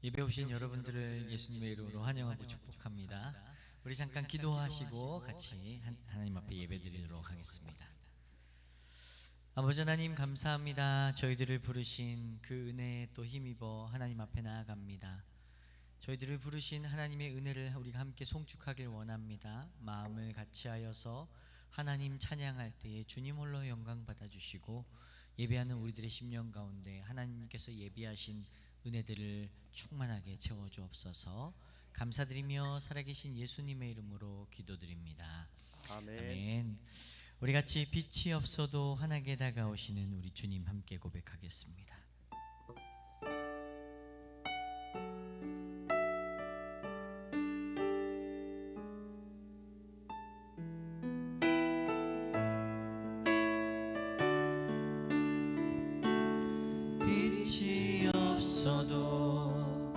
예배 오신 여러분들을 예수님의 이름으로 환영하고 축복합니다. 우리 잠깐 기도하시고 같이 하나님 앞에 예배드리도록 하겠습니다. 아버지 하나님 감사합니다. 저희들을 부르신 그 은혜에 또 힘입어 하나님 앞에 나아갑니다. 저희들을 부르신 하나님의 은혜를 우리가 함께 송축하길 원합니다. 마음을 같이하여서 하나님 찬양할 때에 주님 홀로 영광 받아주시고 예배하는 우리들의 심령 가운데 하나님께서 예비하신 은혜들을 충만하게 채워주옵소서. 감사드리며 살아계신 예수님의 이름으로 기도드립니다. 아멘. 우리 같이 빛이 없어도 환하게 다가오시는 우리 주님 함께 고백하겠습니다. 빛이 없어도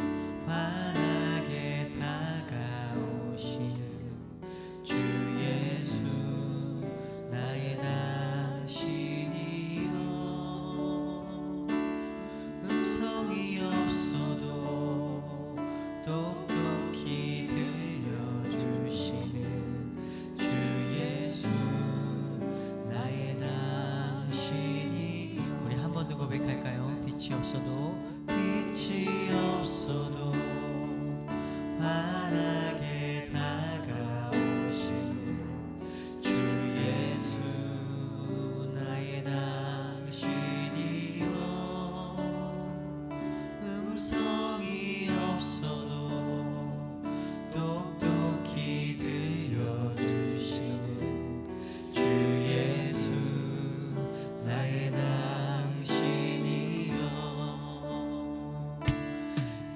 환하게 다가오시는 주 예수 나의 당신이여, 음성이 없어도 똑똑히 들려주시는 주 예수 나의 당신이. 우리 한 번 더 고백할까요? 빛이 없어도 환하게 다가오시는 주 예수 나의 당신이여, 음성이 없어도 똑똑히 들려주시는 주 예수 나의 당신이여.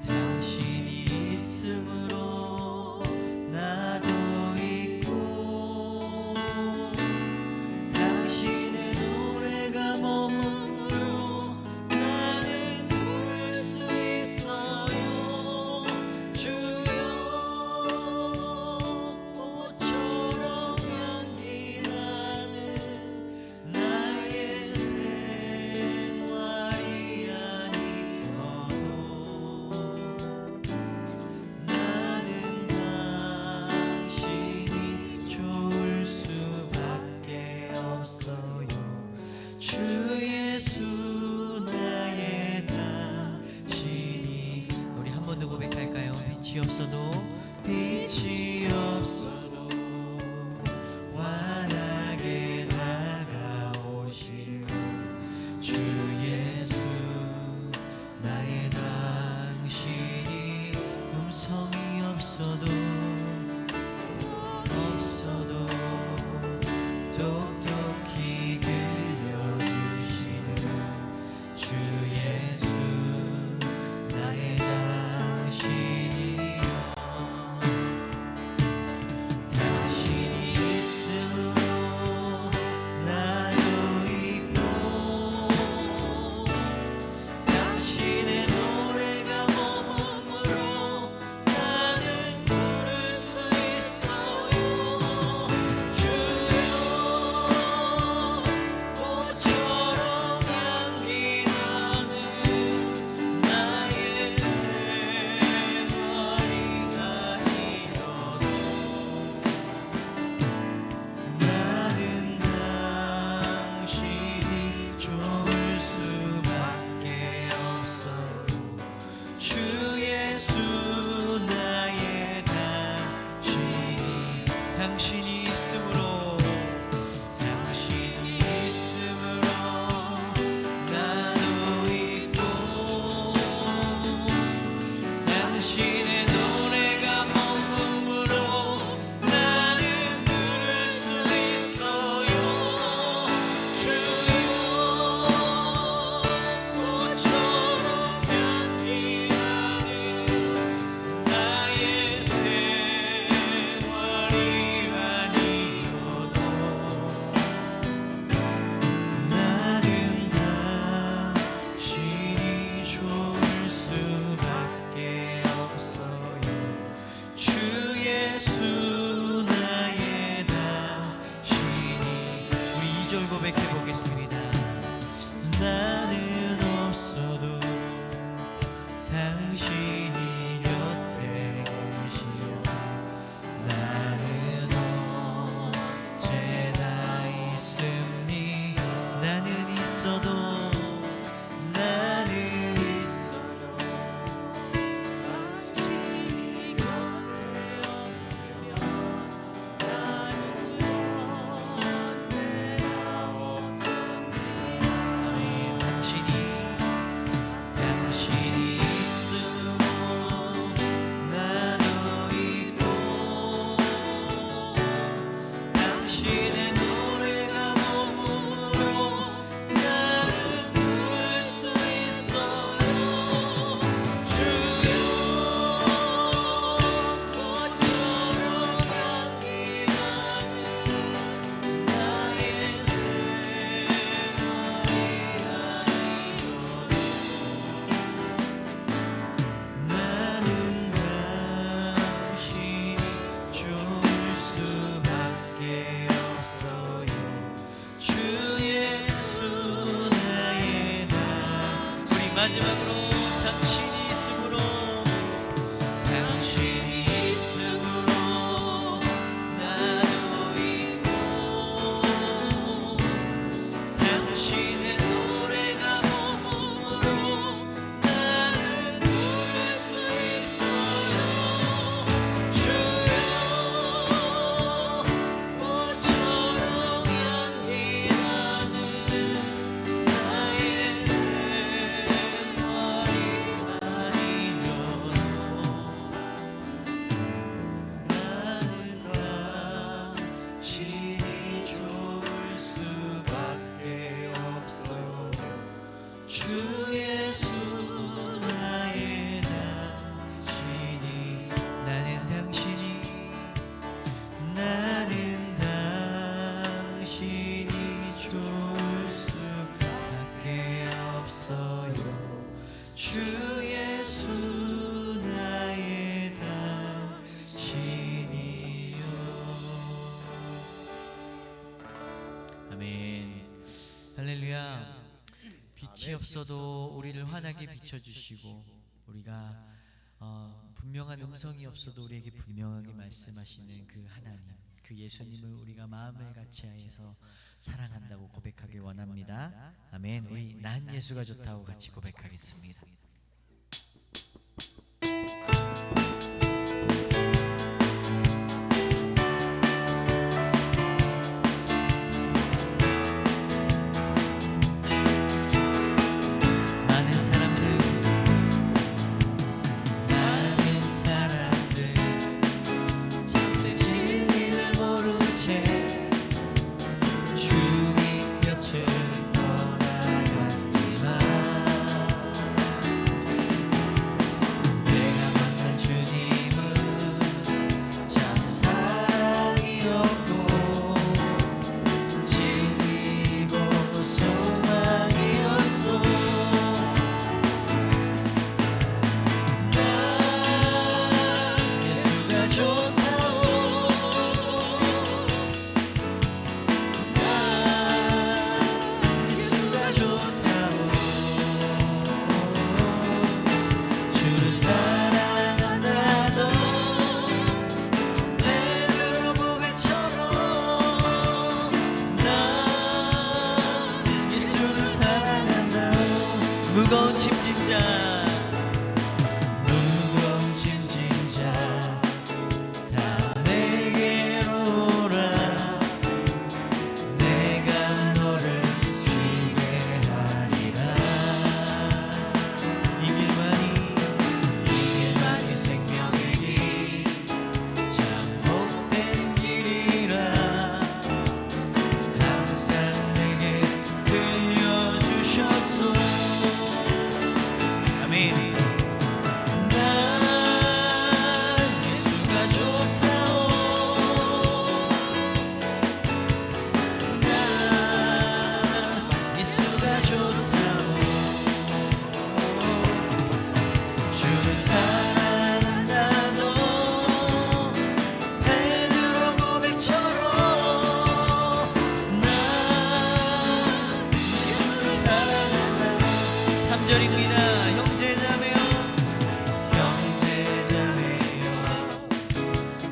당신이 있음으로 나도 있고, 당신의 노래가 머물러 나는 부를 수 있어요. 주여 꽃처럼 향기 나는 나의 생활이 아니어도 나는 당신이 좋을 수밖에 없어요. 주 예수 나의 당신이. 우리 한 번 더 고백할까요? 빛이 없어도 환하게 다가오시는 주 예수 나의 당신이, 음성이 없어도 똑똑히 들려주시는 주 예수 나의 당신이여. 마지막으로 당신이 있음으로 나도 있고 당신의 노래가 몸으로 나는 울 수 있어요. 주여 꽃처럼 향기 나는 나의 생활이 아니려도 나는 당신이 좋을 수밖에 없어. 주 예수 나의 당신이 나는 당신이 좋을 수밖에 없어요. 주 예수 나의 당신이요. 아멘. 할렐루야. 빛이 없어도 우리를 환하게 비춰주시고 우리가 분명한 음성이 없어도 우리에게 분명하게 말씀하시는 그 하나님, 그 예수님을 우리가 마음을 같이하여서 사랑한다고 고백하길 원합니다. 아멘. 우리 난 예수가 좋다고 같이 고백하겠습니다. 참된 진리를 모른 채 주위 곁을 떠나갔지만 내가 만난 주님은 참 사랑이었고 진리고 소망이었어. 무거운 짐진 자 다 내게로 오라. 내가 너를 쉬게 하리라. 이 길만이 생명의 길, 참 못된 길이라 항상 내게 들려주셨소. 난 예수가 좋다오. 난 예수가 좋다오. 주를 사랑한다도 베드로 고백처럼 난 예수를 사랑한다. 3절입니다. 형제자매여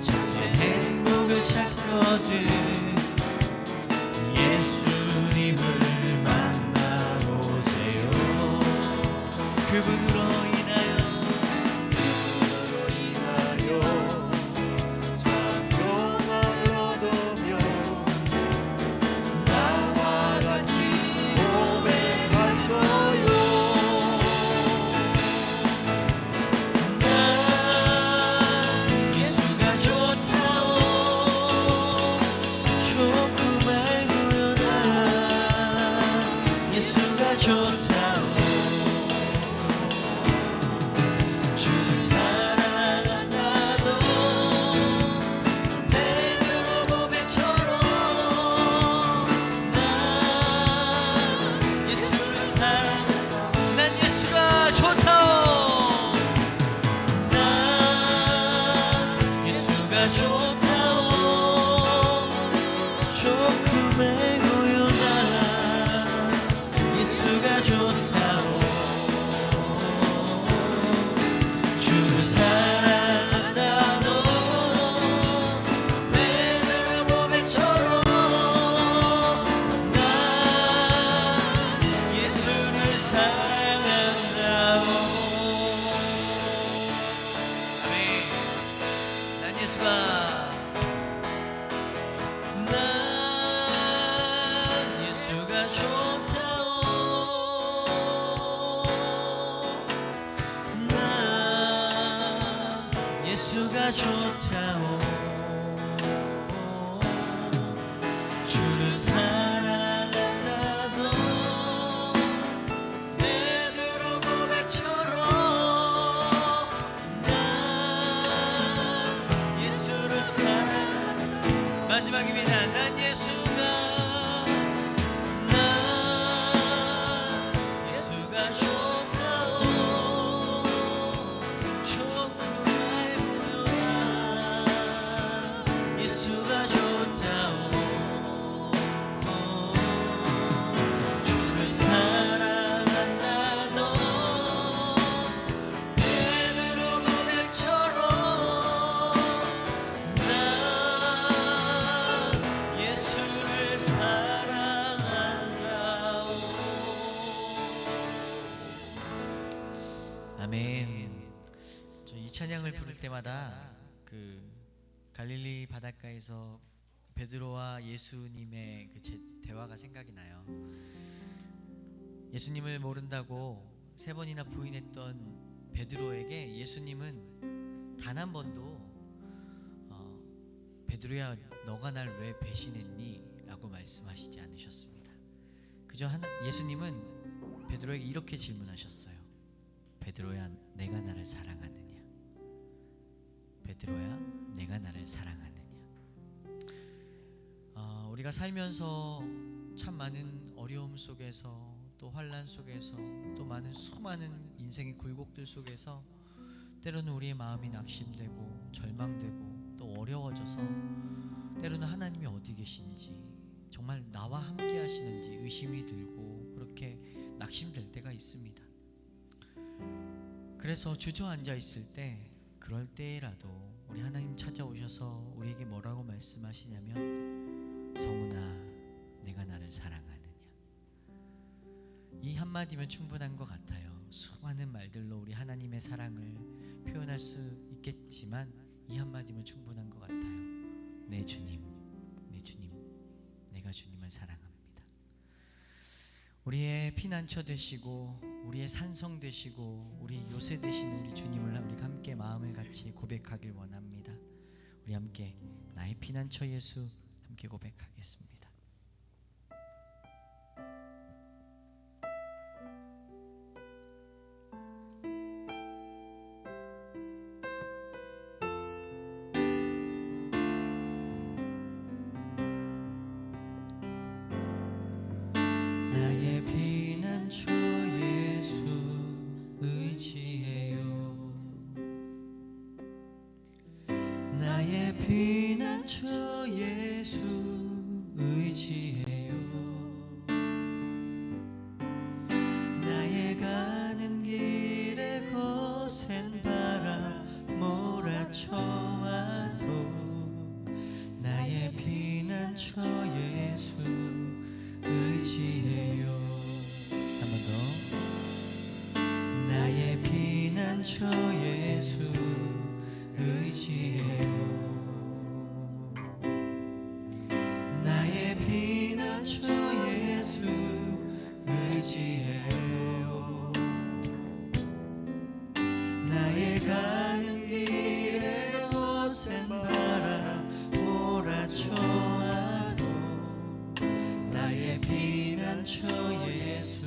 참된 행복을 찾거든 예수님을 만나보세요. 그분으로 인하여 참 평안을 얻으며 나와 같이 고백할 거요. 예수가 좋다오. 예수가 좋다오. 주를 사랑한다도 베드로 고백처럼 난 예수를 사랑한다. 마지막입니다. 난 예수가 아멘. 저 이 찬양을 부를 때마다 그 갈릴리 바닷가에서 베드로와 예수님의 그 대화가 생각이 나요. 예수님을 모른다고 3번이나 부인했던 베드로에게 예수님은 단 한 번도 베드로야 너가 날 왜 배신했니? 라고 말씀하시지 않으셨습니다. 그저 예수님은 베드로에게 이렇게 질문하셨어요. 베드로야 내가 나를 사랑하느냐? 베드로야 내가 나를 사랑하느냐? 우리가 살면서 참 많은 어려움 속에서 또 환난 속에서 또 많은 수많은 인생의 굴곡들 속에서 때로는 우리의 마음이 낙심되고 절망되고 또 어려워져서 때로는 하나님이 어디 계신지 정말 나와 함께 하시는지 의심이 들고 그렇게 낙심될 때가 있습니다. 그래서 주저앉아 있을 때 그럴 때라도 우리 하나님 찾아오셔서 우리에게 뭐라고 말씀하시냐면 성훈아 내가 나를 사랑하느냐. 이 한마디면 충분한 것 같아요. 수많은 말들로 우리 하나님의 사랑을 표현할 수 있겠지만 이 한마디면 충분한 것 같아요. 내 주님, 내 주님, 내가 주님을 사랑합니다. 우리의 피난처 되시고 우리의 산성 되시고 우리의 요새 되신 우리 주님을 우리가 함께 마음을 같이 고백하길 원합니다. 우리 함께 나의 피난처 예수 함께 고백하겠습니다. 나의 피난처 예수 의지해요. 나의 피난처 예수 의지해요. 나의 가는 길에 거센 바람 몰아쳐와도 나의 피난처 예수 의지해요. 한 번 더. 나의 피난처 예수 의지해요. 나의 피난처 예수 의지해요. 나의 가는 길에 거센 바람 몰아쳐와도 나의 피난처 예수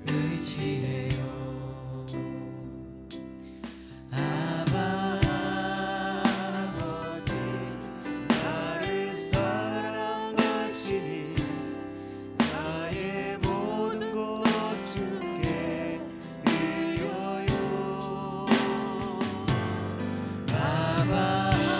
의지해요. 아버지 나를 사랑하시니 나의 모든 것 주께 드려요. 아버지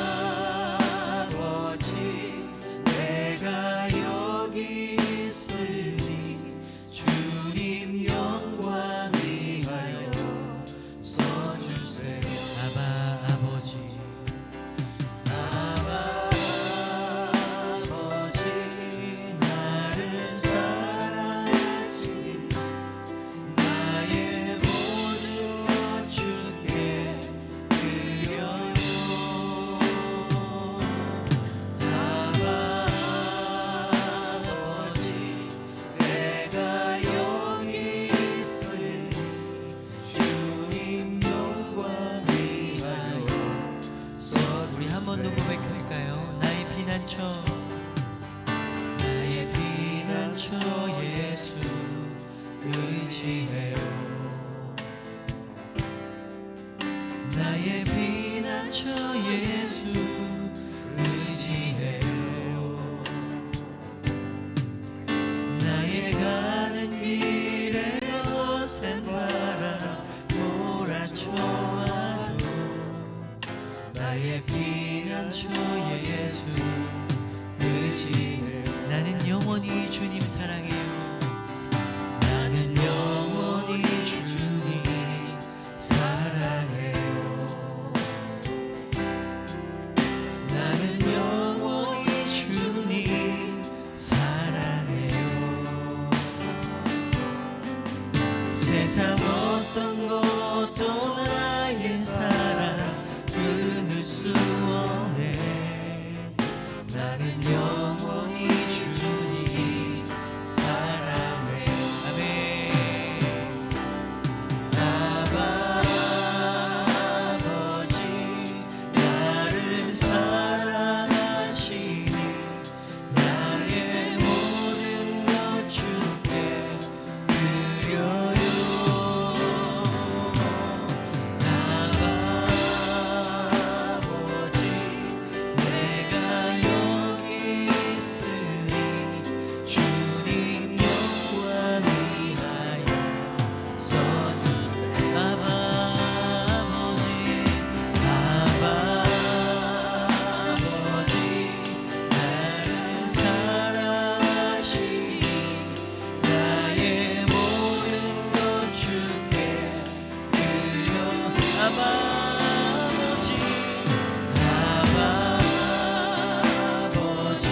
나의 피난처 예수 의지해요. 나의 가는 길에 거센 바람 몰아쳐와도 나의 피난처 예수 의지해요. 나는 영원히 주님 사랑해요. 나는 영원히 주님 사랑해요. 나는 영원히 주님 사랑해요. 세상 어떤 것도 나의 사랑 끊을 수 없네. 나는 영원히 주님 사랑해요. 아멘. 아버지 나를 사랑하시니 나의 모든 것 주께 드려요. 아버지 내가 여기 있으니 주님 영광 위하여 써주세요. 아버지 나를 사랑하시니 나의 모든 것 주께 드려. 아버지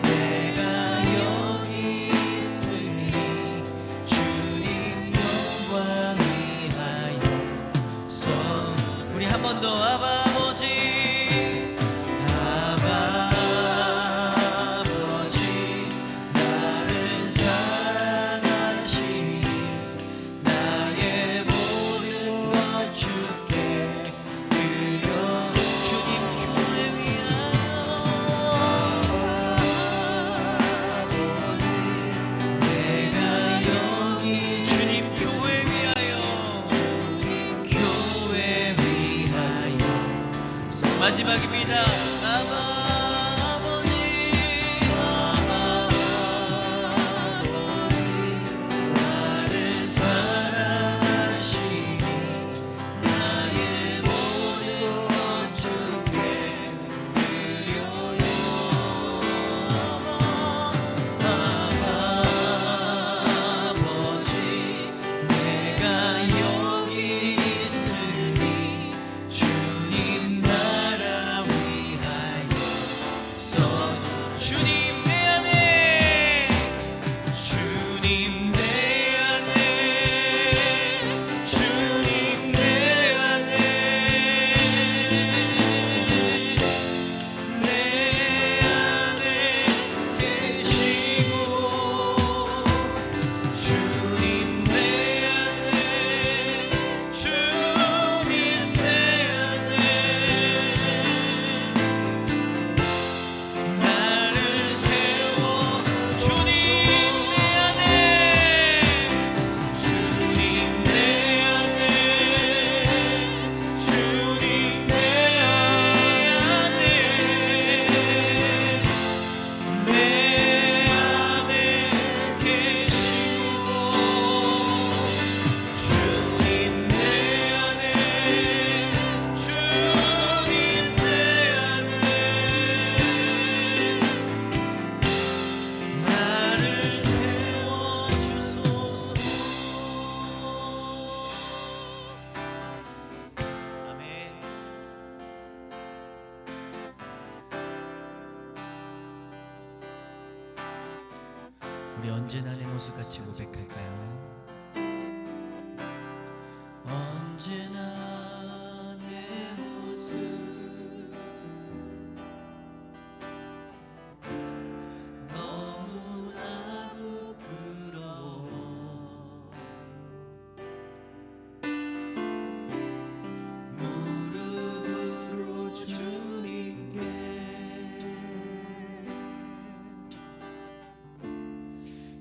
내가 여기 있으니 주님 영광 위하여 써주세요. 우리 한 번 더. 아버지 나를 사랑하시니 나의 모든 것 주께 드려. 주님 교회 위하여 내가 여기 주님 교회 위하여 교회 위하여 마지막입니다. 아버지 나를 사랑하시니 나의 모든 것 주께 드려요. 아버지 내가 여기 있으니 주님 나라 위하여 써주. 주님 내 안에 주님 내 안에 주님 내 안에 내 안에 계시고 주님 내 안에 주님 내 안에 나를 세워. 주님 내 안에 주님 내 안에 주님 내 안에 내 안에 계시고 주님 내 안에 주님 내 안에 나를 세워주소서. 아멘. 우리 언제나 내 모습 같이 고백할까요? 언제나 내 모습 너무나 부끄러워. 무릎으로 주님께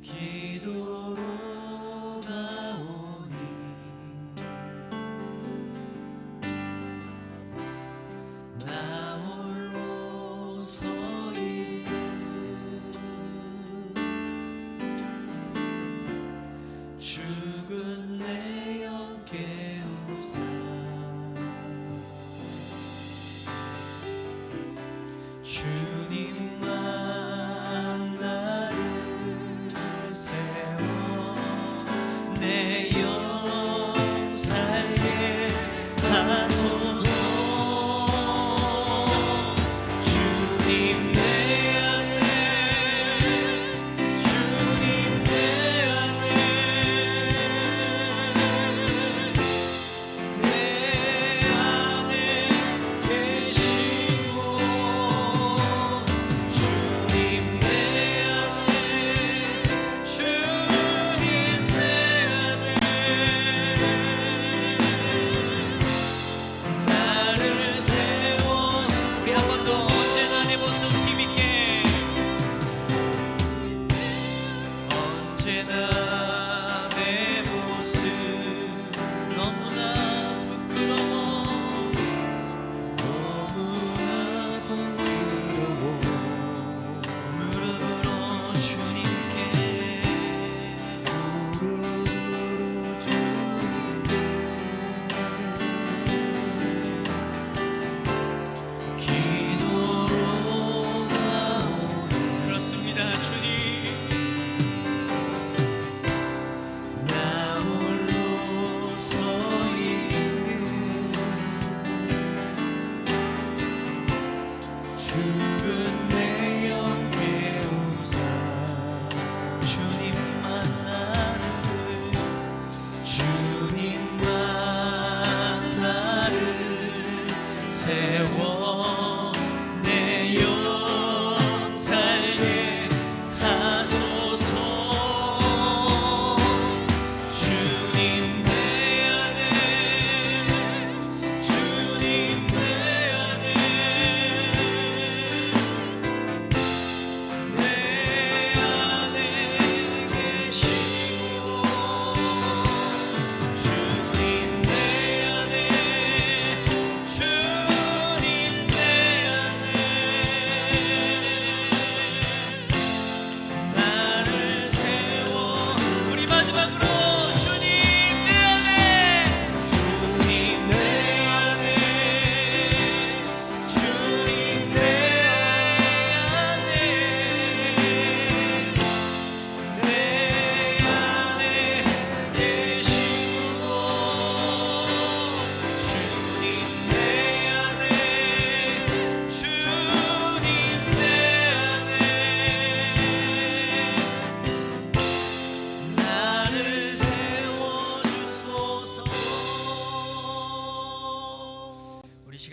기도로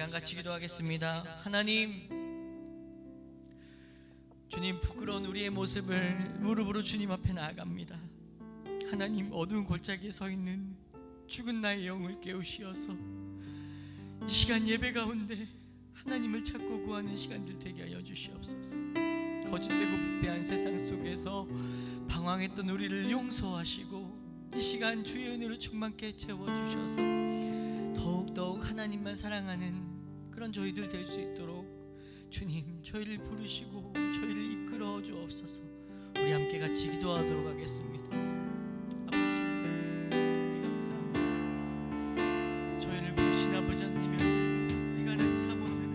시간 같이 기도하겠습니다. 하나님, 주님, 부끄러운 우리의 모습을 무릎으로 주님 앞에 나아갑니다. 하나님, 어두운 골짜기에 서 있는 죽은 나의 영을 깨우시어서 이 시간 예배 가운데 하나님을 찾고 구하는 시간들 되게 하여 주시옵소서. 거짓되고 부패한 세상 속에서 방황했던 우리를 용서하시고 이 시간 주의 은혜로 충만케 채워주셔서 더욱더욱 하나님만 사랑하는 그런 저희들 될 수 있도록 주님, 저희를 부르시고 저희를 이끌어 주옵소서. 우리 함께 같이 기도하도록 하겠습니다. 아버지, 감사합니다. 저희를 부르신 아버지 하나님을 우리가 는 사모하는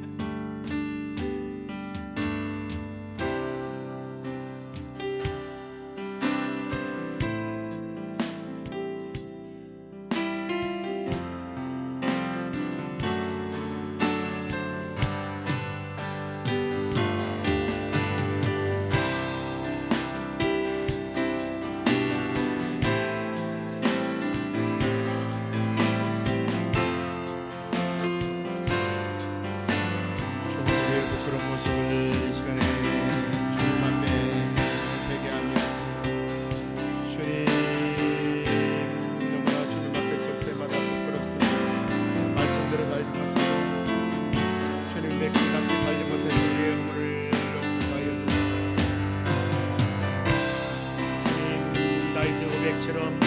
처럼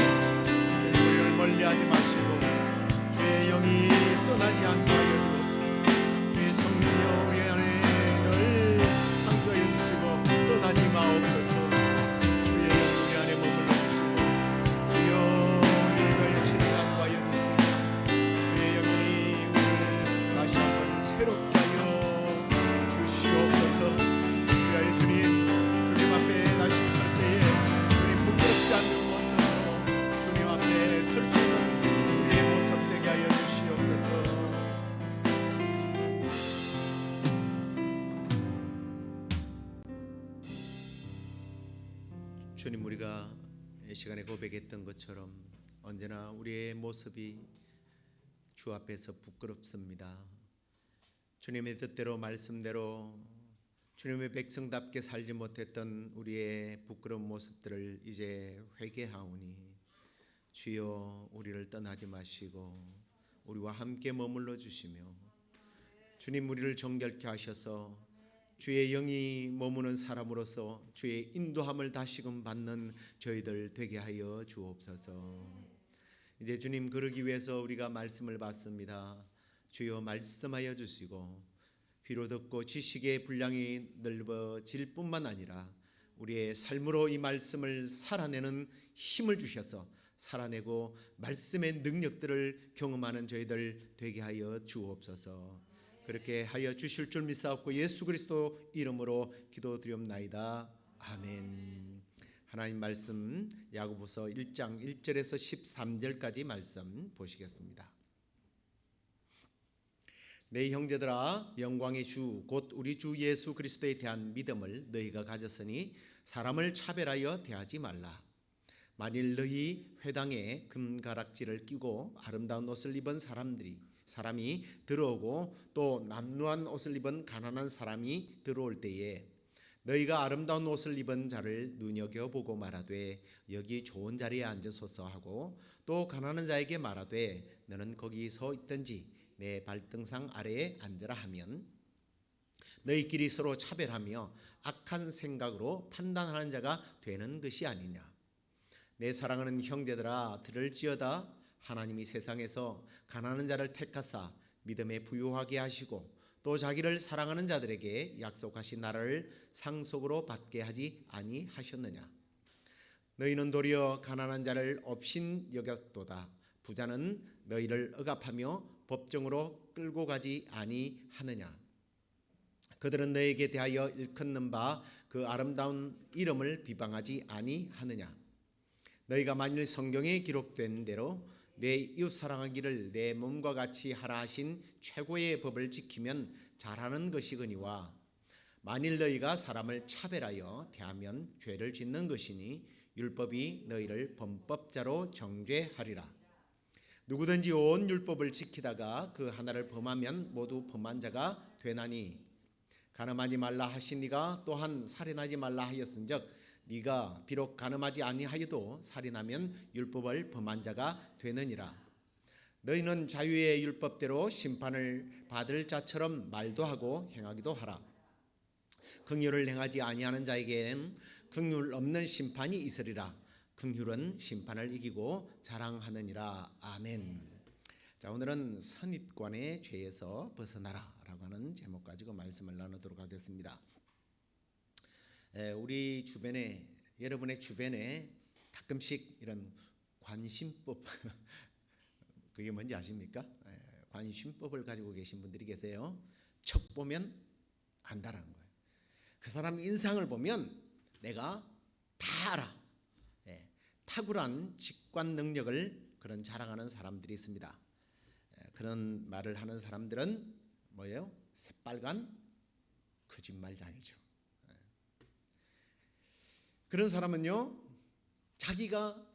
주님 우리를 멀리하지 마시고 주의 영이 떠나지 않게 하여 주옵소서. 주의 성령이여 우리 안에 늘 창조하여 주시고 떠나지 마옵소서. 주의 영이 우리 안에 머물러 주시고 주여 우리를 위하여 친히 양보하여 주시고 주의 영이 우리를 다시 한번 새롭게 하여 주시옵소서. 그리하여 주님 앞에 다시 설 때에 주님 부끄럽지 않는 설 수 있는 우리의 모습 되게 하여 주시옵소서. 주님, 우리가 이 시간에 고백했던 것처럼 언제나 우리의 모습이 주 앞에서 부끄럽습니다. 주님의 뜻대로 말씀대로 주님의 백성답게 살지 못했던 우리의 부끄러운 모습들을 이제 회개하오니 주여 우리를 떠나지 마시고 우리와 함께 머물러 주시며 주님 우리를 정결케 하셔서 주의 영이 머무는 사람으로서 주의 인도함을 다시금 받는 저희들 되게 하여 주옵소서. 이제 주님 그러기 위해서 우리가 말씀을 받습니다. 주여 말씀하여 주시고 귀로 듣고 지식의 분량이 넓어질 뿐만 아니라 우리의 삶으로 이 말씀을 살아내는 힘을 주셔서 살아내고 말씀의 능력들을 경험하는 저희들 되게 하여 주옵소서. 그렇게 하여 주실 줄 믿사옵고 예수 그리스도 이름으로 기도드리옵나이다. 아멘. 하나님 말씀 야고보서 1장 1절에서 13절까지 말씀 보시겠습니다. 내 형제들아, 영광의 주 곧 우리 주 예수 그리스도에 대한 믿음을 너희가 가졌으니 사람을 차별하여 대하지 말라. 만일 너희 회당에 금가락지를 끼고 아름다운 옷을 입은 사람이 들어오고 또 남루한 옷을 입은 가난한 사람이 들어올 때에 너희가 아름다운 옷을 입은 자를 눈여겨보고 말하되 여기 좋은 자리에 앉으소서 하고 또 가난한 자에게 말하되 너는 거기 서 있든지 내 발등상 아래에 앉으라 하면 너희끼리 서로 차별하며 악한 생각으로 판단하는 자가 되는 것이 아니냐. 내 사랑하는 형제들아, 들을지어다. 하나님이 세상에서 가난한 자를 택하사 믿음에 부유하게 하시고 또 자기를 사랑하는 자들에게 약속하신 나라를 상속으로 받게 하지 아니하셨느냐. 너희는 도리어 가난한 자를 업신 여겼도다. 부자는 너희를 억압하며 법정으로 끌고 가지 아니하느냐. 그들은 너에게 대하여 일컫는 바 그 아름다운 이름을 비방하지 아니하느냐. 너희가 만일 성경에 기록된 대로 내 이웃 사랑하기를 내 몸과 같이 하라 하신 최고의 법을 지키면 잘하는 것이거니와 만일 너희가 사람을 차별하여 대하면 죄를 짓는 것이니 율법이 너희를 범법자로 정죄하리라. 누구든지 온 율법을 지키다가 그 하나를 범하면 모두 범한 자가 되나니 간음하지 말라 하시니가 또한 살인하지 말라 하였은즉 네가 비록 간음하지 아니하여도 살인하면 율법을 범한 자가 되느니라. 너희는 자유의 율법대로 심판을 받을 자처럼 말도 하고 행하기도 하라. 긍휼을 행하지 아니하는 자에게는 긍휼 없는 심판이 있으리라. 긍휼은 심판을 이기고 자랑하느니라. 아멘. 자, 오늘은 선입관의 죄에서 벗어나라라고 하는 제목 가지고 말씀을 나누도록 하겠습니다. 우리 주변에, 여러분의 주변에 가끔씩 이런 관심법 그게 뭔지 아십니까? 관심법을 가지고 계신 분들이 계세요. 척 보면 안다라는 거예요. 그 사람 인상을 보면 내가 다 알아. 탁월한 직관 능력을 그런 자랑하는 사람들이 있습니다. 그런 말을 하는 사람들은 뭐예요? 새빨간 거짓말장이죠. 그런 사람은요, 자기가,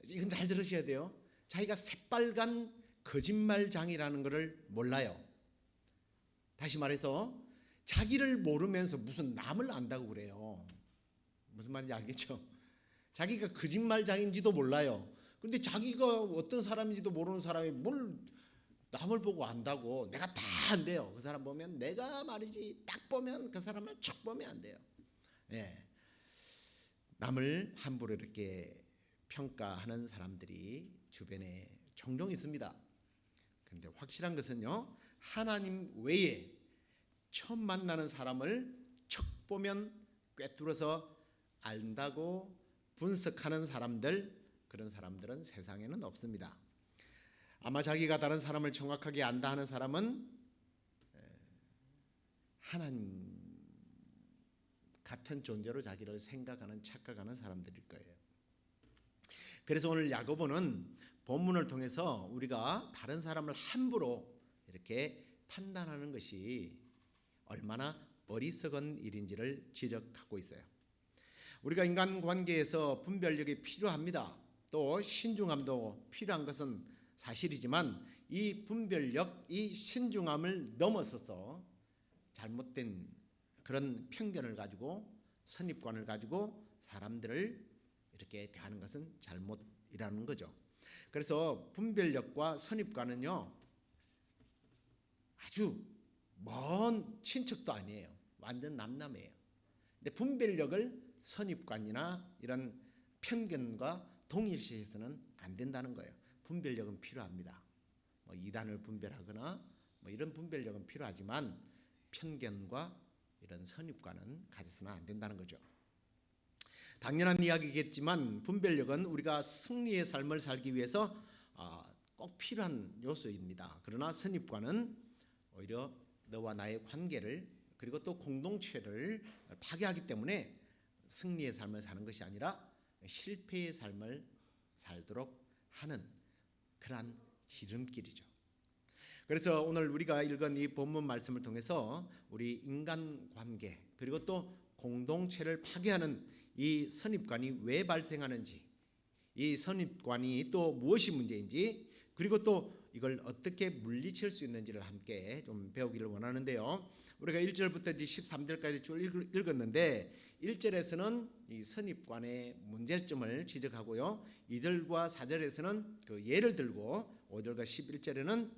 이건 잘 들으셔야 돼요. 자기가 새빨간 거짓말장이라는 것을 몰라요. 다시 말해서 자기를 모르면서 무슨 남을 안다고 그래요. 무슨 말인지 알겠죠? 자기가 거짓말장인지도 몰라요. 근데 자기가 어떤 사람인지도 모르는 사람이 뭘 남을 보고 안다고. 내가 다 안돼요. 그 사람 보면 내가 말이지 딱 보면 그 사람을 척 보면 안 돼요. 남을 함부로 이렇게 평가하는 사람들이 주변에 종종 있습니다. 그런데 확실한 것은요, 하나님 외에 처음 만나는 사람을 척 보면 꿰뚫어서 안다고 분석하는 사람들, 그런 사람들은 세상에는 없습니다. 아마 자기가 다른 사람을 정확하게 안다 하는 사람은 하나님 같은 존재로 자기를 생각하는, 착각하는 사람들일 거예요. 그래서 오늘 야고보는 본문을 통해서 우리가 다른 사람을 함부로 이렇게 판단하는 것이 얼마나 어리석은 일인지를 지적하고 있어요. 우리가 인간관계에서 분별력이 필요합니다. 또 신중함도 필요한 것은 사실이지만 이 분별력, 이 신중함을 넘어서서 잘못된 그런 편견을 가지고, 선입관을 가지고 사람들을 이렇게 대하는 것은 잘못이라는 거죠. 그래서 분별력과 선입관은요, 아주 먼 친척도 아니에요. 완전 남남이에요. 근데 분별력을 선입관이나 이런 편견과 동일시해서는 안 된다는 거예요. 분별력은 필요합니다. 이단을 분별하거나 이런 분별력은 필요하지만 편견과 이런 선입관은 가져서는 안 된다는 거죠. 당연한 이야기겠지만 분별력은 우리가 승리의 삶을 살기 위해서 꼭 필요한 요소입니다. 그러나 선입관은 오히려 너와 나의 관계를, 그리고 또 공동체를 파괴하기 때문에 승리의 삶을 사는 것이 아니라 실패의 삶을 살도록 하는 그러한 지름길이죠. 그래서 오늘 우리가 읽은 이 본문 말씀을 통해서 우리 인간관계, 그리고 또 공동체를 파괴하는 이 선입관이 왜 발생하는지, 이 선입관이 또 무엇이 문제인지, 그리고 또 이걸 어떻게 물리칠 수 있는지를 함께 좀 배우기를 원하는데요. 우리가 1절부터 13절까지 쭉 읽었는데 1절에서는 이 선입관의 문제점을 지적하고요, 2절과 4절에서는 그 예를 들고 5절과 11절에는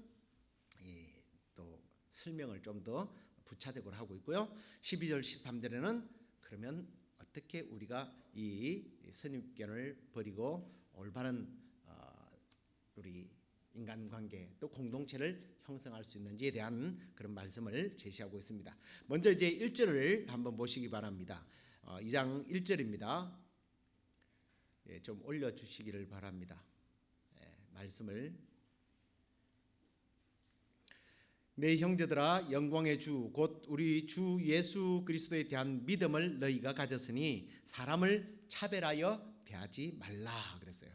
또 설명을 좀 더 부차적으로 하고 있고요, 12절 13절에는 그러면 어떻게 우리가 이 선입견을 버리고 올바른 우리 인간관계 또 공동체를 형성할 수 있는지에 대한 그런 말씀을 제시하고 있습니다. 먼저 이제 1절을 한번 보시기 바랍니다. 2장 1절입니다. 좀 올려주시기를 바랍니다. 말씀을. 내 형제들아, 영광의 주 곧 우리 주 예수 그리스도에 대한 믿음을 너희가 가졌으니 사람을 차별하여 대하지 말라 그랬어요.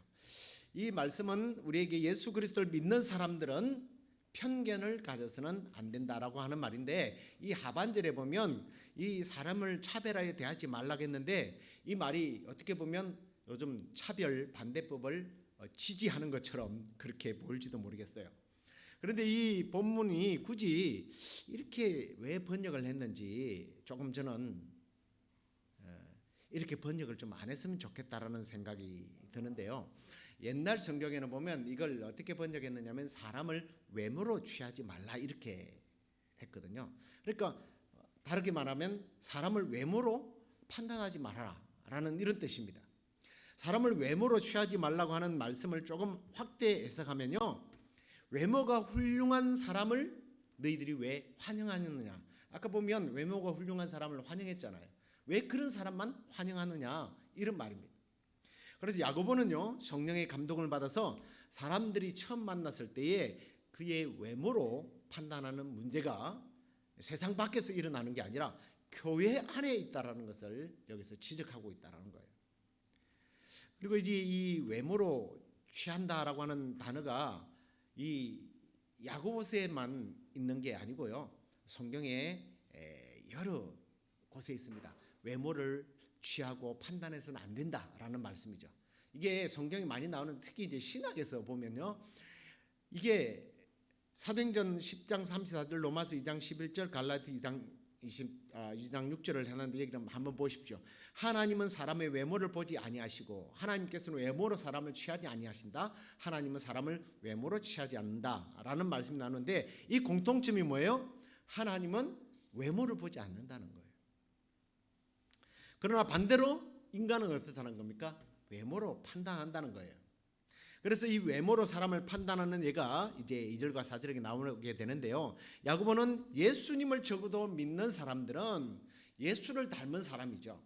이 말씀은 우리에게 예수 그리스도를 믿는 사람들은 편견을 가져서는 안 된다라고 하는 말인데, 이 하반절에 보면 이 사람을 차별하여 대하지 말라고 했는데 이 말이 어떻게 보면 요즘 차별 반대법을 지지하는 것처럼 그렇게 보일지도 모르겠어요. 그런데 이 본문이 굳이 이렇게 왜 번역을 했는지 조금 저는 이렇게 번역을 좀 안 했으면 좋겠다라는 생각이 드는데요. 옛날 성경에는 보면 이걸 어떻게 번역했느냐면 사람을 외모로 취하지 말라 이렇게 했거든요. 그러니까 다르게 말하면 사람을 외모로 판단하지 말아라라는 이런 뜻입니다. 사람을 외모로 취하지 말라고 하는 말씀을 조금 확대 해석하면요, 외모가 훌륭한 사람을 너희들이 왜 환영하느냐. 아까 보면 외모가 훌륭한 사람을 환영했잖아요. 왜 그런 사람만 환영하느냐 이런 말입니다. 그래서 야고보는요, 성령의 감동을 받아서 사람들이 처음 만났을 때에 그의 외모로 판단하는 문제가 세상 밖에서 일어나는 게 아니라 교회 안에 있다라는 것을 여기서 지적하고 있다라는 거예요. 그리고 이제 이 외모로 취한다라고 하는 단어가 이 야고보서에만 있는 게 아니고요, 성경에 여러 곳에 있습니다. 외모를 취하고 판단해서는 안 된다라는 말씀이죠. 이게 성경이 많이 나오는, 특히 이제 신학에서 보면요, 이게 사도행전 10장 34절, 로마서 2장 11절, 갈라디 2장 6절을 하는데 여기 한번 보십시오. 하나님은 사람의 외모를 보지 아니하시고 하나님께서는 외모로 사람을 취하지 아니하신다. 하나님은 사람을 외모로 취하지 않는다라는 말씀이 나오는데 이 공통점이 뭐예요? 하나님은 외모를 보지 않는다는 거예요. 그러나 반대로 인간은 어떻다는 겁니까? 외모로 판단한다는 거예요. 그래서 이 외모로 사람을 판단하는 예가 이제 2절과 4절에 나오게 되는데요, 야고보는 예수님을 적어도 믿는 사람들은 예수를 닮은 사람이죠.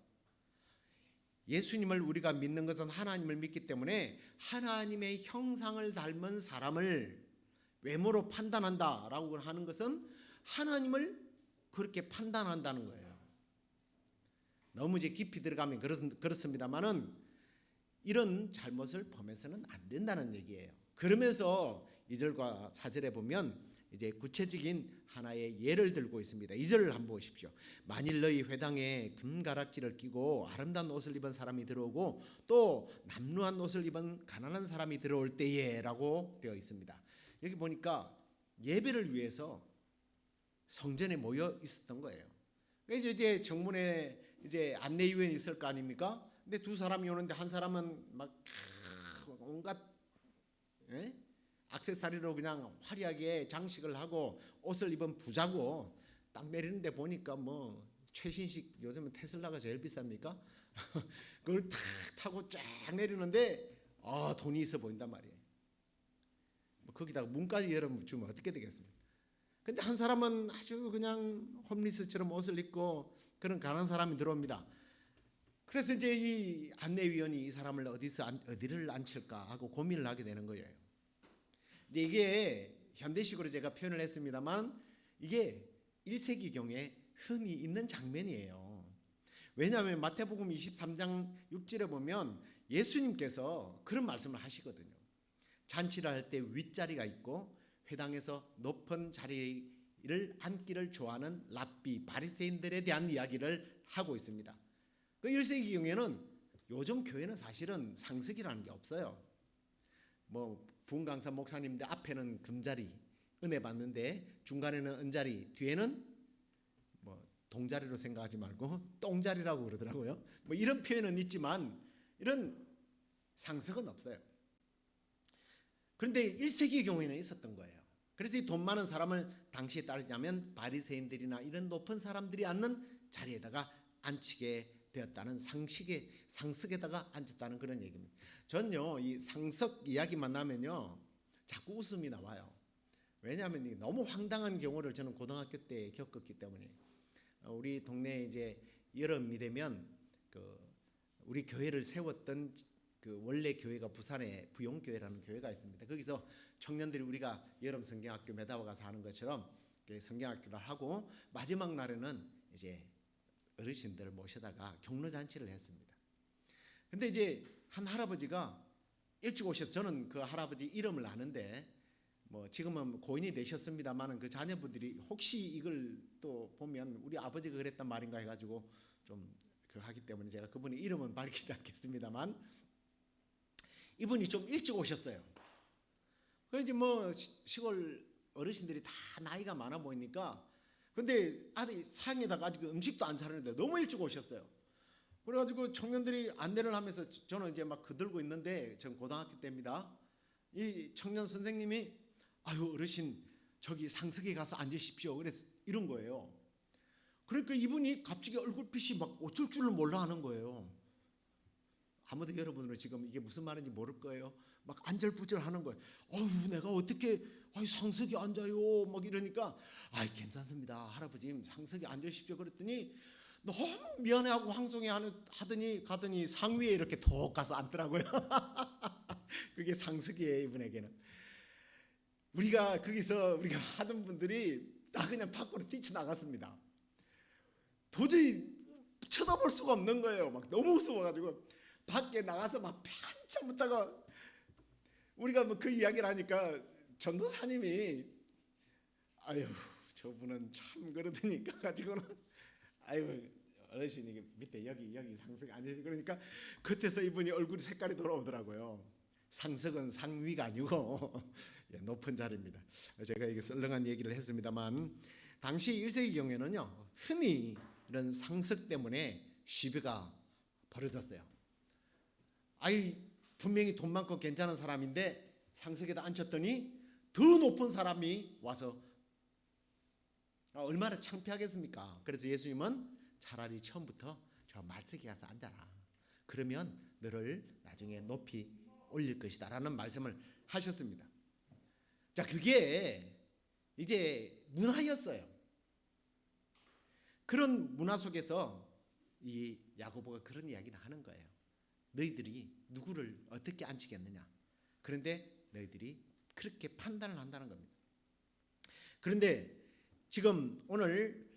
예수님을 우리가 믿는 것은 하나님을 믿기 때문에 하나님의 형상을 닮은 사람을 외모로 판단한다라고 하는 것은 하나님을 그렇게 판단한다는 거예요. 너무 이제 깊이 들어가면 그렇습니다만은 이런 잘못을 범해서는 안 된다는 얘기예요. 그러면서 2절과 4절에 보면 이제 구체적인 하나의 예를 들고 있습니다. 2절을 한번 보십시오. 만일 너희 회당에 금가락지를 끼고 아름다운 옷을 입은 사람이 들어오고 또 남루한 옷을 입은 가난한 사람이 들어올 때에라고 되어 있습니다. 여기 보니까 예배를 위해서 성전에 모여 있었던 거예요. 그래서 이제 정문에 이제 안내위원이 있을 거 아닙니까? 근데 두 사람이 오는데 한 사람은 막 온갖 액세서리로 그냥 화려하게 장식을 하고 옷을 입은 부자고, 딱 내리는데 보니까 뭐 최신식, 요즘은 테슬라가 제일 비쌉니까? 그걸 탁 타고 쫙 내리는데 돈이 있어 보인단 말이에요. 뭐 거기다가 문까지 열어주면 어떻게 되겠습니까? 근데 한 사람은 아주 그냥 홈리스처럼 옷을 입고 그런 가난한 사람이 들어옵니다. 그래서 이제 이 안내위원이 이 사람을 어디를 앉힐까 하고 고민을 하게 되는 거예요. 근데 이게 현대식으로 제가 표현을 했습니다만 이게 1세기경에 흔히 있는 장면이에요. 왜냐하면 마태복음 23장 6절에 보면 예수님께서 그런 말씀을 하시거든요. 잔치를 할 때 윗자리가 있고 회당에서 높은 자리를 앉기를 좋아하는 랍비 바리새인들에 대한 이야기를 하고 있습니다. 그 1세기경에는 요즘 교회는 사실은 상석이라는 게 없어요. 뭐 부흥강사 목사님들 앞에는 금자리 은혜 받는데 중간에는 은자리, 뒤에는 뭐 동자리로 생각하지 말고 똥자리라고 그러더라고요. 뭐 이런 표현은 있지만 이런 상석은 없어요. 그런데 1세기 경우에는 있었던 거예요. 그래서 이 돈 많은 사람을 당시에 따르자면 바리새인들이나 이런 높은 사람들이 앉는 자리에다가 앉히게 되었다는 상석에다가 앉았다는 그런 얘기입니다. 전요 이 상석 이야기만 나면요 자꾸 웃음이 나와요. 왜냐하면 너무 황당한 경우를 저는 고등학교 때 겪었기 때문에. 우리 동네에 이제 여름이 되면 우리 교회를 세웠던 그 원래 교회가 부산에 부용교회라는 교회가 있습니다. 거기서 청년들이 우리가 여름 성경학교 매다와 가서 하는 것처럼 성경학교를 하고 마지막 날에는 이제 어르신들을 모셔다가 격려잔치를 했습니다. 근데 이제 한 할아버지가 일찍 오셔서, 저는 그 할아버지 이름을 아는데 뭐 지금은 고인이 되셨습니다만은 그 자녀분들이 혹시 이걸 또 보면 우리 아버지가 그랬단 말인가 해가지고 좀 하기 때문에 제가 그분의 이름은 밝히지 않겠습니다만, 이분이 좀 일찍 오셨어요. 그래서 뭐 시골 어르신들이 다 나이가 많아 보이니까, 근데 아들이 상에다가 아직 음식도 안 차리는데 너무 일찍 오셨어요. 그래가지고 청년들이 안내를 하면서 저는 이제 막 그들고 있는데, 전 고등학교 때입니다. 이 청년 선생님이 아유 어르신 저기 상석에 가서 앉으십시오. 그래서 이런 거예요. 그러니까 이분이 갑자기 얼굴빛이 막 어쩔 줄을 몰라 하는 거예요. 아무도 여러분은 지금 이게 무슨 말인지 모를 거예요. 막 안절부절 하는 거예요. 어휴 내가 어떻게 상석에 앉아요 막 이러니까 아이 괜찮습니다 할아버지 상석에 앉으십시오 그랬더니 너무 미안해하고 하더니 가더니 상위에 이렇게 톡 가서 앉더라고요. 그게 상석이에요 이분에게는. 우리가 거기서 우리가 하던 분들이 다 그냥 밖으로 뛰쳐나갔습니다. 도저히 쳐다볼 수가 없는 거예요. 막 너무 무서워가지고 밖에 나가서 막 한참 붙다가 우리가 뭐 그 이야기를 하니까 전도사님이 아유 저분은 참 그러더니까 가지고는 아유 어르신이 밑에 여기 상석에 앉으시 그러니까 그때서 이분이 얼굴 색깔이 돌아오더라고요. 상석은 상위가 아니고 높은 자리입니다. 제가 이게 썰렁한 얘기를 했습니다만 당시 1세기 경우에는요 흔히 이런 상석 때문에 시비가 벌어졌어요. 아이 분명히 돈 많고 괜찮은 사람인데 상석에다 앉혔더니 더 높은 사람이 와서 얼마나 창피하겠습니까? 그래서 예수님은 차라리 처음부터 저 말석에 가서 앉아라. 그러면 너를 나중에 높이 올릴 것이다 라는 말씀을 하셨습니다. 자, 그게 이제 문화였어요. 그런 문화 속에서 이 야고보가 그런 이야기를 하는 거예요. 너희들이 누구를 어떻게 앉히겠느냐. 그런데 너희들이 그렇게 판단을 한다는 겁니다. 그런데 지금 오늘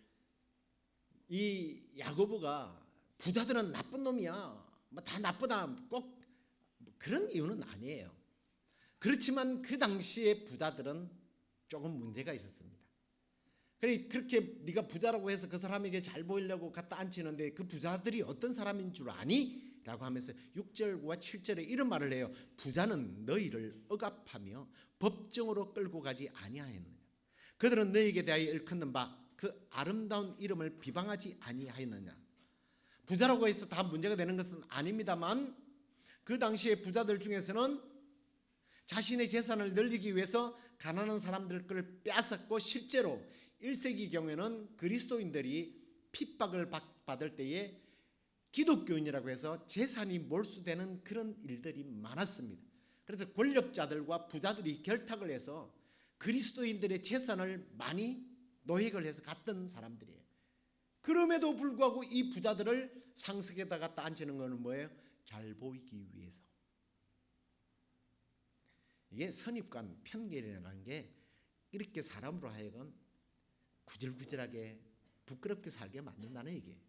이 야고보가 부자들은 나쁜 놈이야, 뭐 다 나쁘다, 꼭 그런 이유는 아니에요. 그렇지만 그 당시에 부자들은 조금 문제가 있었습니다. 그렇게 네가 부자라고 해서 그 사람에게 잘 보이려고 갖다 앉히는데 그 부자들이 어떤 사람인 줄 아니? 라고 하면서 6절과 7절에 이런 말을 해요. 부자는 너희를 억압하며 법정으로 끌고 가지 아니하였느냐. 그들은 너희에게 대하여 일컫는 바 그 아름다운 이름을 비방하지 아니하였느냐. 부자라고 해서 다 문제가 되는 것은 아닙니다만 그 당시에 부자들 중에서는 자신의 재산을 늘리기 위해서 가난한 사람들 걸 빼앗았고, 실제로 1세기 경우에는 그리스도인들이 핍박을 받을 때에 기독교인이라고 해서 재산이 몰수되는 그런 일들이 많았습니다. 그래서 권력자들과 부자들이 결탁을 해서 그리스도인들의 재산을 많이 노획을 해서 갔던 사람들이에요. 그럼에도 불구하고 이 부자들을 상석에다 갖다 앉히는 것은 뭐예요? 잘 보이기 위해서. 이게 선입관, 편견이라는 게 이렇게 사람으로 하여금 구질구질하게 부끄럽게 살게 만든다는 얘기예요.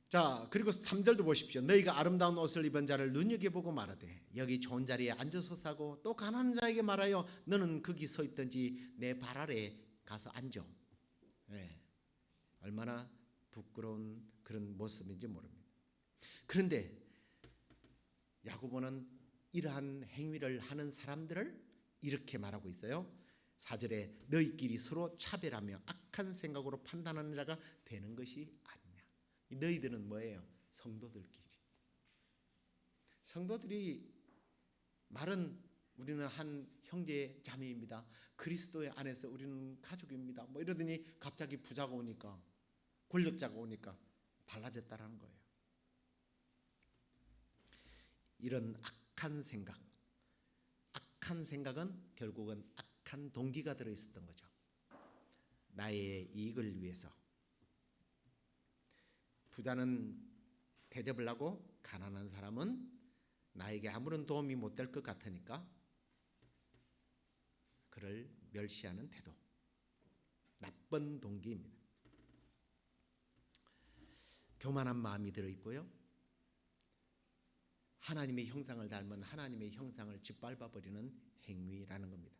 자, 그리고 3절도 보십시오. 너희가 아름다운 옷을 입은 자를 눈여겨보고 말하되 여기 좋은 자리에 앉아서 사고, 또 가난한 자에게 말하여 너는 거기 서 있든지 내 발 아래 가서 앉아. 네. 얼마나 부끄러운 그런 모습인지 모릅니다. 그런데 야고보는 이러한 행위를 하는 사람들을 이렇게 말하고 있어요. 4절에 너희끼리 서로 차별하며 악한 생각으로 판단하는 자가 되는 것이 아니냐. 너희들은 뭐예요? 성도들끼리. 성도들이 말은 우리는 한 형제 자매입니다. 그리스도의 안에서 우리는 가족입니다. 뭐 이러더니 갑자기 부자가 오니까, 권력자가 오니까 달라졌다라는 거예요. 이런 악한 생각은 결국은 악한 동기가 들어 있었던 거죠. 나의 이익을 위해서. 부자는 대접을 하고 가난한 사람은 나에게 아무런 도움이 못 될 것 같으니까 그를 멸시하는 태도. 나쁜 동기입니다. 교만한 마음이 들어있고요. 하나님의 형상을 닮은 하나님의 형상을 짓밟아버리는 행위라는 겁니다.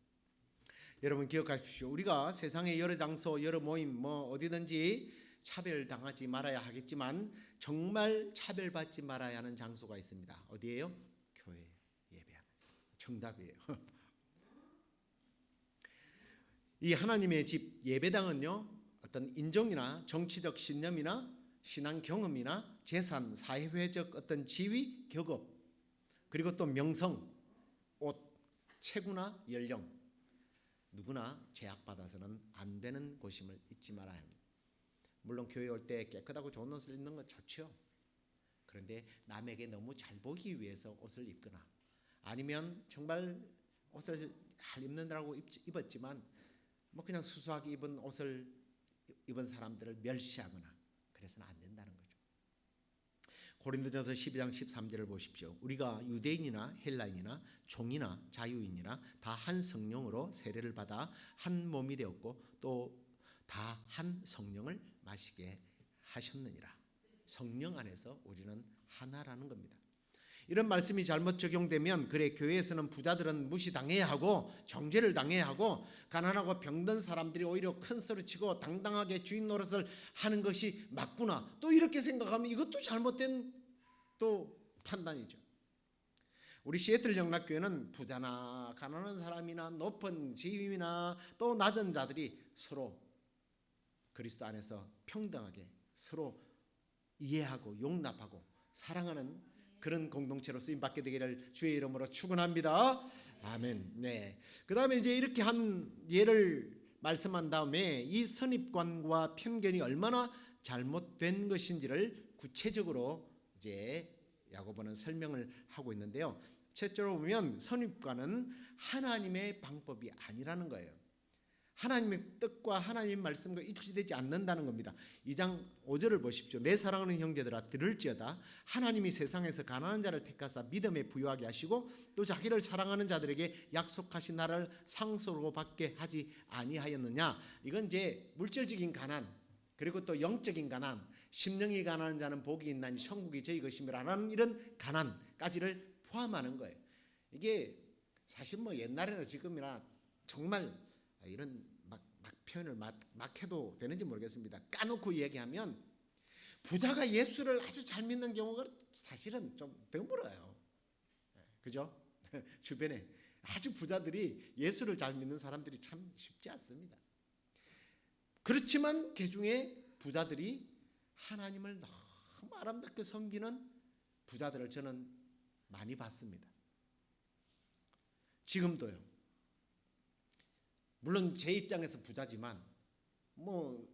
여러분 기억하십시오. 우리가 세상의 여러 장소, 여러 모임, 어디든지 차별당하지 말아야 하겠지만 정말 차별받지 말아야 하는 장소가 있습니다. 어디예요? 교회 예배. 정답이에요. 이 하나님의 집 예배당은요, 어떤 인종이나 정치적 신념이나 신앙 경험이나 재산, 사회적 어떤 지위, 격업, 그리고 또 명성, 옷, 체구나 연령, 누구나 제약받아서는 안 되는 곳임을 잊지 말아야 합니다. 물론 교회 올 때 깨끗하고 좋은 옷을 입는 건 좋죠. 그런데 남에게 너무 잘 보이기 위해서 옷을 입거나, 아니면 정말 옷을 잘 입는다고 입었지만 뭐 그냥 수수하게 입은 옷을 입은 사람들을 멸시하거나 그래서는 안 된다는 거죠. 고린도전서 12장 13절을 보십시오. 우리가 유대인이나 헬라인이나 종이나 자유인이나 다 한 성령으로 세례를 받아 한 몸이 되었고 또 다 한 성령을 마시게 하셨느니라. 성령 안에서 우리는 하나라는 겁니다. 이런 말씀이 잘못 적용되면, 그래 교회에서는 부자들은 무시당해야 하고 정죄를 당해야 하고 가난하고 병든 사람들이 오히려 큰 소리치고 당당하게 주인 노릇을 하는 것이 맞구나, 또 이렇게 생각하면 이것도 잘못된 또 판단이죠. 우리 시애틀 영락교회는 부자나 가난한 사람이나 높은 지위나 또 낮은 자들이 서로 그리스도 안에서 평등하게 서로 이해하고 용납하고 사랑하는 그런 공동체로 쓰임 받게 되기를 주의 이름으로 축원합니다. 아멘. 네. 그다음에 이제 이렇게 한 예를 말씀한 다음에 이 선입관과 편견이 얼마나 잘못된 것인지를 구체적으로 이제 야고보는 설명을 하고 있는데요. 첫째로 보면 선입관은 하나님의 방법이 아니라는 거예요. 하나님의 뜻과 하나님의 말씀과 일치되지 않는다는 겁니다. 2장 5절을 보십시오. 내 사랑하는 형제들아 들을지어다 하나님이 세상에서 가난한 자를 택하사 믿음에 부유하게 하시고 또 자기를 사랑하는 자들에게 약속하신 나라를 상속으로 받게 하지 아니하였느냐. 이건 이제 물질적인 가난, 그리고 또 영적인 가난, 심령이 가난한 자는 복이 있나니 천국이 저희 것임이라는 이런 가난까지를 포함하는 거예요. 이게 사실 뭐 옛날이나 지금이나 정말 이런 막 표현을 막 해도 되는지 모르겠습니다. 까놓고 얘기하면 부자가 예수를 아주 잘 믿는 경우가 사실은 좀 드물어요. 그죠? 주변에 아주 부자들이 예수를 잘 믿는 사람들이 참 쉽지 않습니다. 그렇지만 그 중에 부자들이 하나님을 너무 아름답게 섬기는 부자들을 저는 많이 봤습니다. 지금도요. 물론 제 입장에서 부자지만 뭐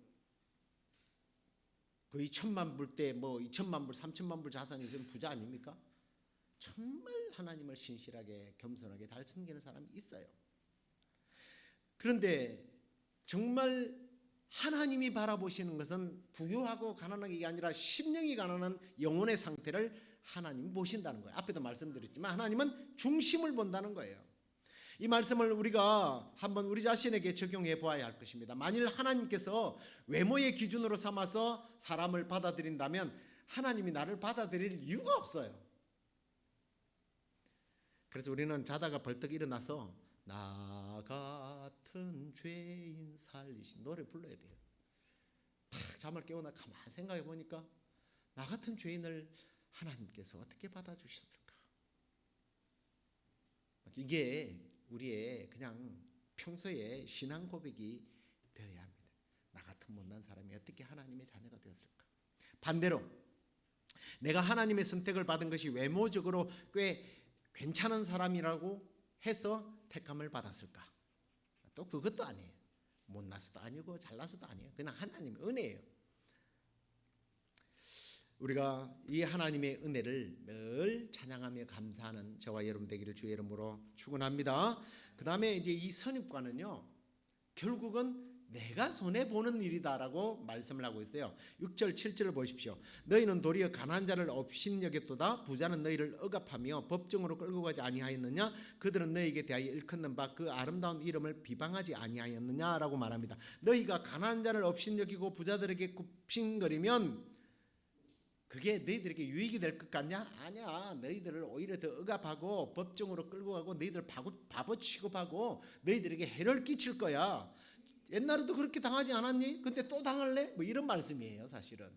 거의 1,000만 불 때 뭐 2,000만 불, 3,000만 불 자산이 있으면 부자 아닙니까? 정말 하나님을 신실하게 겸손하게 잘 섬기는 사람이 있어요. 그런데 정말 하나님이 바라보시는 것은 부유하고 가난하게 게 아니라 심령이 가난한 영혼의 상태를 하나님이 보신다는 거예요. 앞에도 말씀드렸지만 하나님은 중심을 본다는 거예요. 이 말씀을 우리가 한번 우리 자신에게 적용해 보아야 할 것입니다. 만일 하나님께서 외모의 기준으로 삼아서 사람을 받아들인다면 하나님이 나를 받아들일 이유가 없어요. 그래서 우리는 자다가 벌떡 일어나서 나 같은 죄인 살리신 노래 불러야 돼요. 탁 잠을 깨우나 가만히 생각해 보니까 나 같은 죄인을 하나님께서 어떻게 받아주셨을까? 이게 우리의 그냥 평소에 신앙 고백이 되어야 합니다. 나 같은 못난 사람이 어떻게 하나님의 자녀가 되었을까? 반대로 내가 하나님의 선택을 받은 것이 외모적으로 꽤 괜찮은 사람이라고 해서 택함을 받았을까? 또 그것도 아니에요. 못나서도 아니고 잘나서도 아니에요. 그냥 하나님의 은혜예요. 우리가 이 하나님의 은혜를 늘 찬양하며 감사하는 저와 여러분 되기를 주의 이름으로 축원합니다. 그 다음에 이제 이 선입관은요, 결국은 내가 손해보는 일이다라고 말씀을 하고 있어요. 6절 7절을 보십시오. 너희는 도리어 가난한 자를 업신여겼도다. 부자는 너희를 억압하며 법정으로 끌고 가지 아니하였느냐. 그들은 너희에게 대하여 일컫는 바 그 아름다운 이름을 비방하지 아니하였느냐라고 말합니다. 너희가 가난한 자를 업신여기고 부자들에게 굽신거리면 그게 너희들에게 유익이 될 것 같냐? 아니야. 너희들을 오히려 더 억압하고 법정으로 끌고 가고 너희들 바보 취급하고 너희들에게 해를 끼칠 거야. 옛날에도 그렇게 당하지 않았니? 근데 또 당할래? 뭐 이런 말씀이에요, 사실은.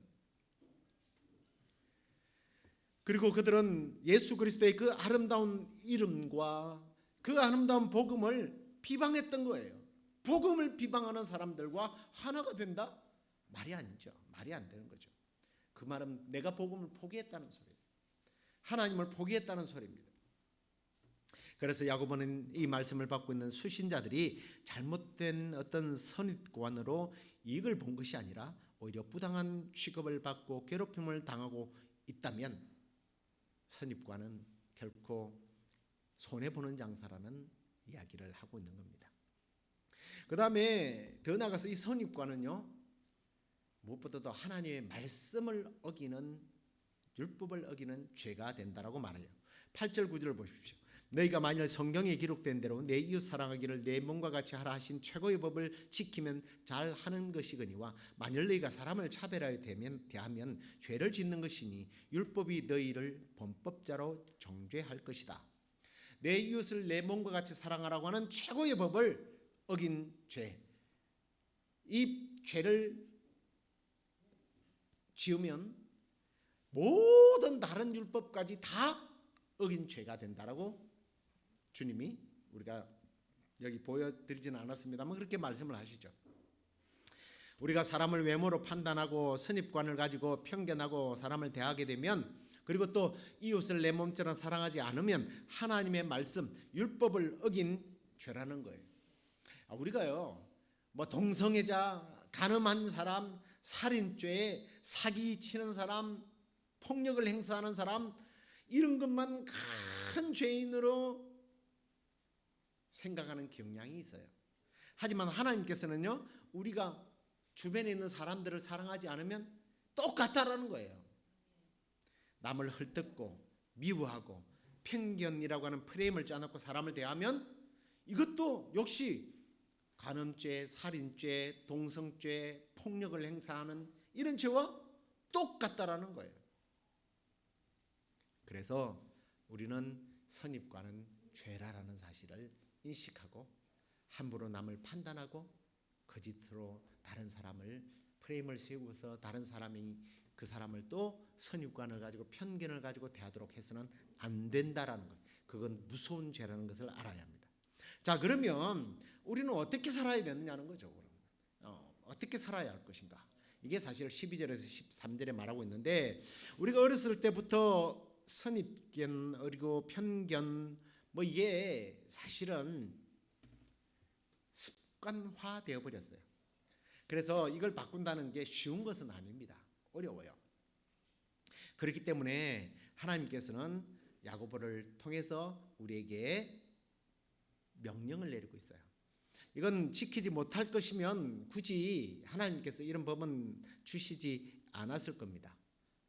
그리고 그들은 예수 그리스도의 그 아름다운 이름과 그 아름다운 복음을 비방했던 거예요. 복음을 비방하는 사람들과 하나가 된다? 말이 아니죠. 말이 안 되는 거죠. 그 말은 내가 복음을 포기했다는 소리예요. 하나님을 포기했다는 소리입니다. 그래서 야고보는 이 말씀을 받고 있는 수신자들이 잘못된 어떤 선입관으로 이익을 본 것이 아니라 오히려 부당한 취급을 받고 괴롭힘을 당하고 있다면 선입관은 결코 손해보는 장사라는 이야기를 하고 있는 겁니다. 그 다음에 더 나아가서 이 선입관은요, 무엇보다도 하나님의 말씀을 어기는, 율법을 어기는 죄가 된다라고 말해요. 8절 9절을 보십시오. 너희가 만일 성경에 기록된 대로 내 이웃 사랑하기를 내 몸과 같이 하라 하신 최고의 법을 지키면 잘하는 것이거니와 만일 너희가 사람을 차별하여 대하면 죄를 짓는 것이니 율법이 너희를 범법자로 정죄할 것이다. 내 이웃을 내 몸과 같이 사랑하라고 하는 최고의 법을 어긴 죄, 이 죄를 지으면 모든 다른 율법까지 다 어긴 죄가 된다라고 주님이, 우리가 여기 보여드리지는 않았습니다만 그렇게 말씀을 하시죠. 우리가 사람을 외모로 판단하고 선입관을 가지고 편견하고 사람을 대하게 되면, 그리고 또 이웃을 내 몸처럼 사랑하지 않으면 하나님의 말씀, 율법을 어긴 죄라는 거예요. 우리가요, 뭐 동성애자, 간음한 사람, 살인죄, 사기치는 사람, 폭력을 행사하는 사람, 이런 것만 큰 죄인으로 생각하는 경향이 있어요. 하지만 하나님께서는요, 우리가 주변에 있는 사람들을 사랑하지 않으면 똑같다라는 거예요. 남을 헐뜯고 미워하고 편견이라고 하는 프레임을 짜놓고 사람을 대하면 이것도 역시 간음죄, 살인죄, 동성죄, 폭력을 행사하는 이런 죄와 똑같다라는 거예요. 그래서 우리는 선입관은 죄라라는 사실을 인식하고 함부로 남을 판단하고 거짓으로 다른 사람을 프레임을 세우고서 다른 사람이 그 사람을 또 선입관을 가지고 편견을 가지고 대하도록 해서는 안 된다라는 것. 그건 무서운 죄라는 것을 알아야 합니다. 자, 그러면 우리는 어떻게 살아야 되느냐는 거죠. 어떻게 살아야 할 것인가. 이게 사실 12절에서 13절에 말하고 있는데, 우리가 어렸을 때부터 선입견, 그리고 편견, 뭐 이게 사실은 습관화 되어 버렸어요. 그래서 이걸 바꾼다는 게 쉬운 것은 아닙니다. 어려워요. 그렇기 때문에 하나님께서는 야고보를 통해서 우리에게 명령을 내리고 있어요. 이건 지키지 못할 것이면 굳이 하나님께서 이런 법은 주시지 않았을 겁니다.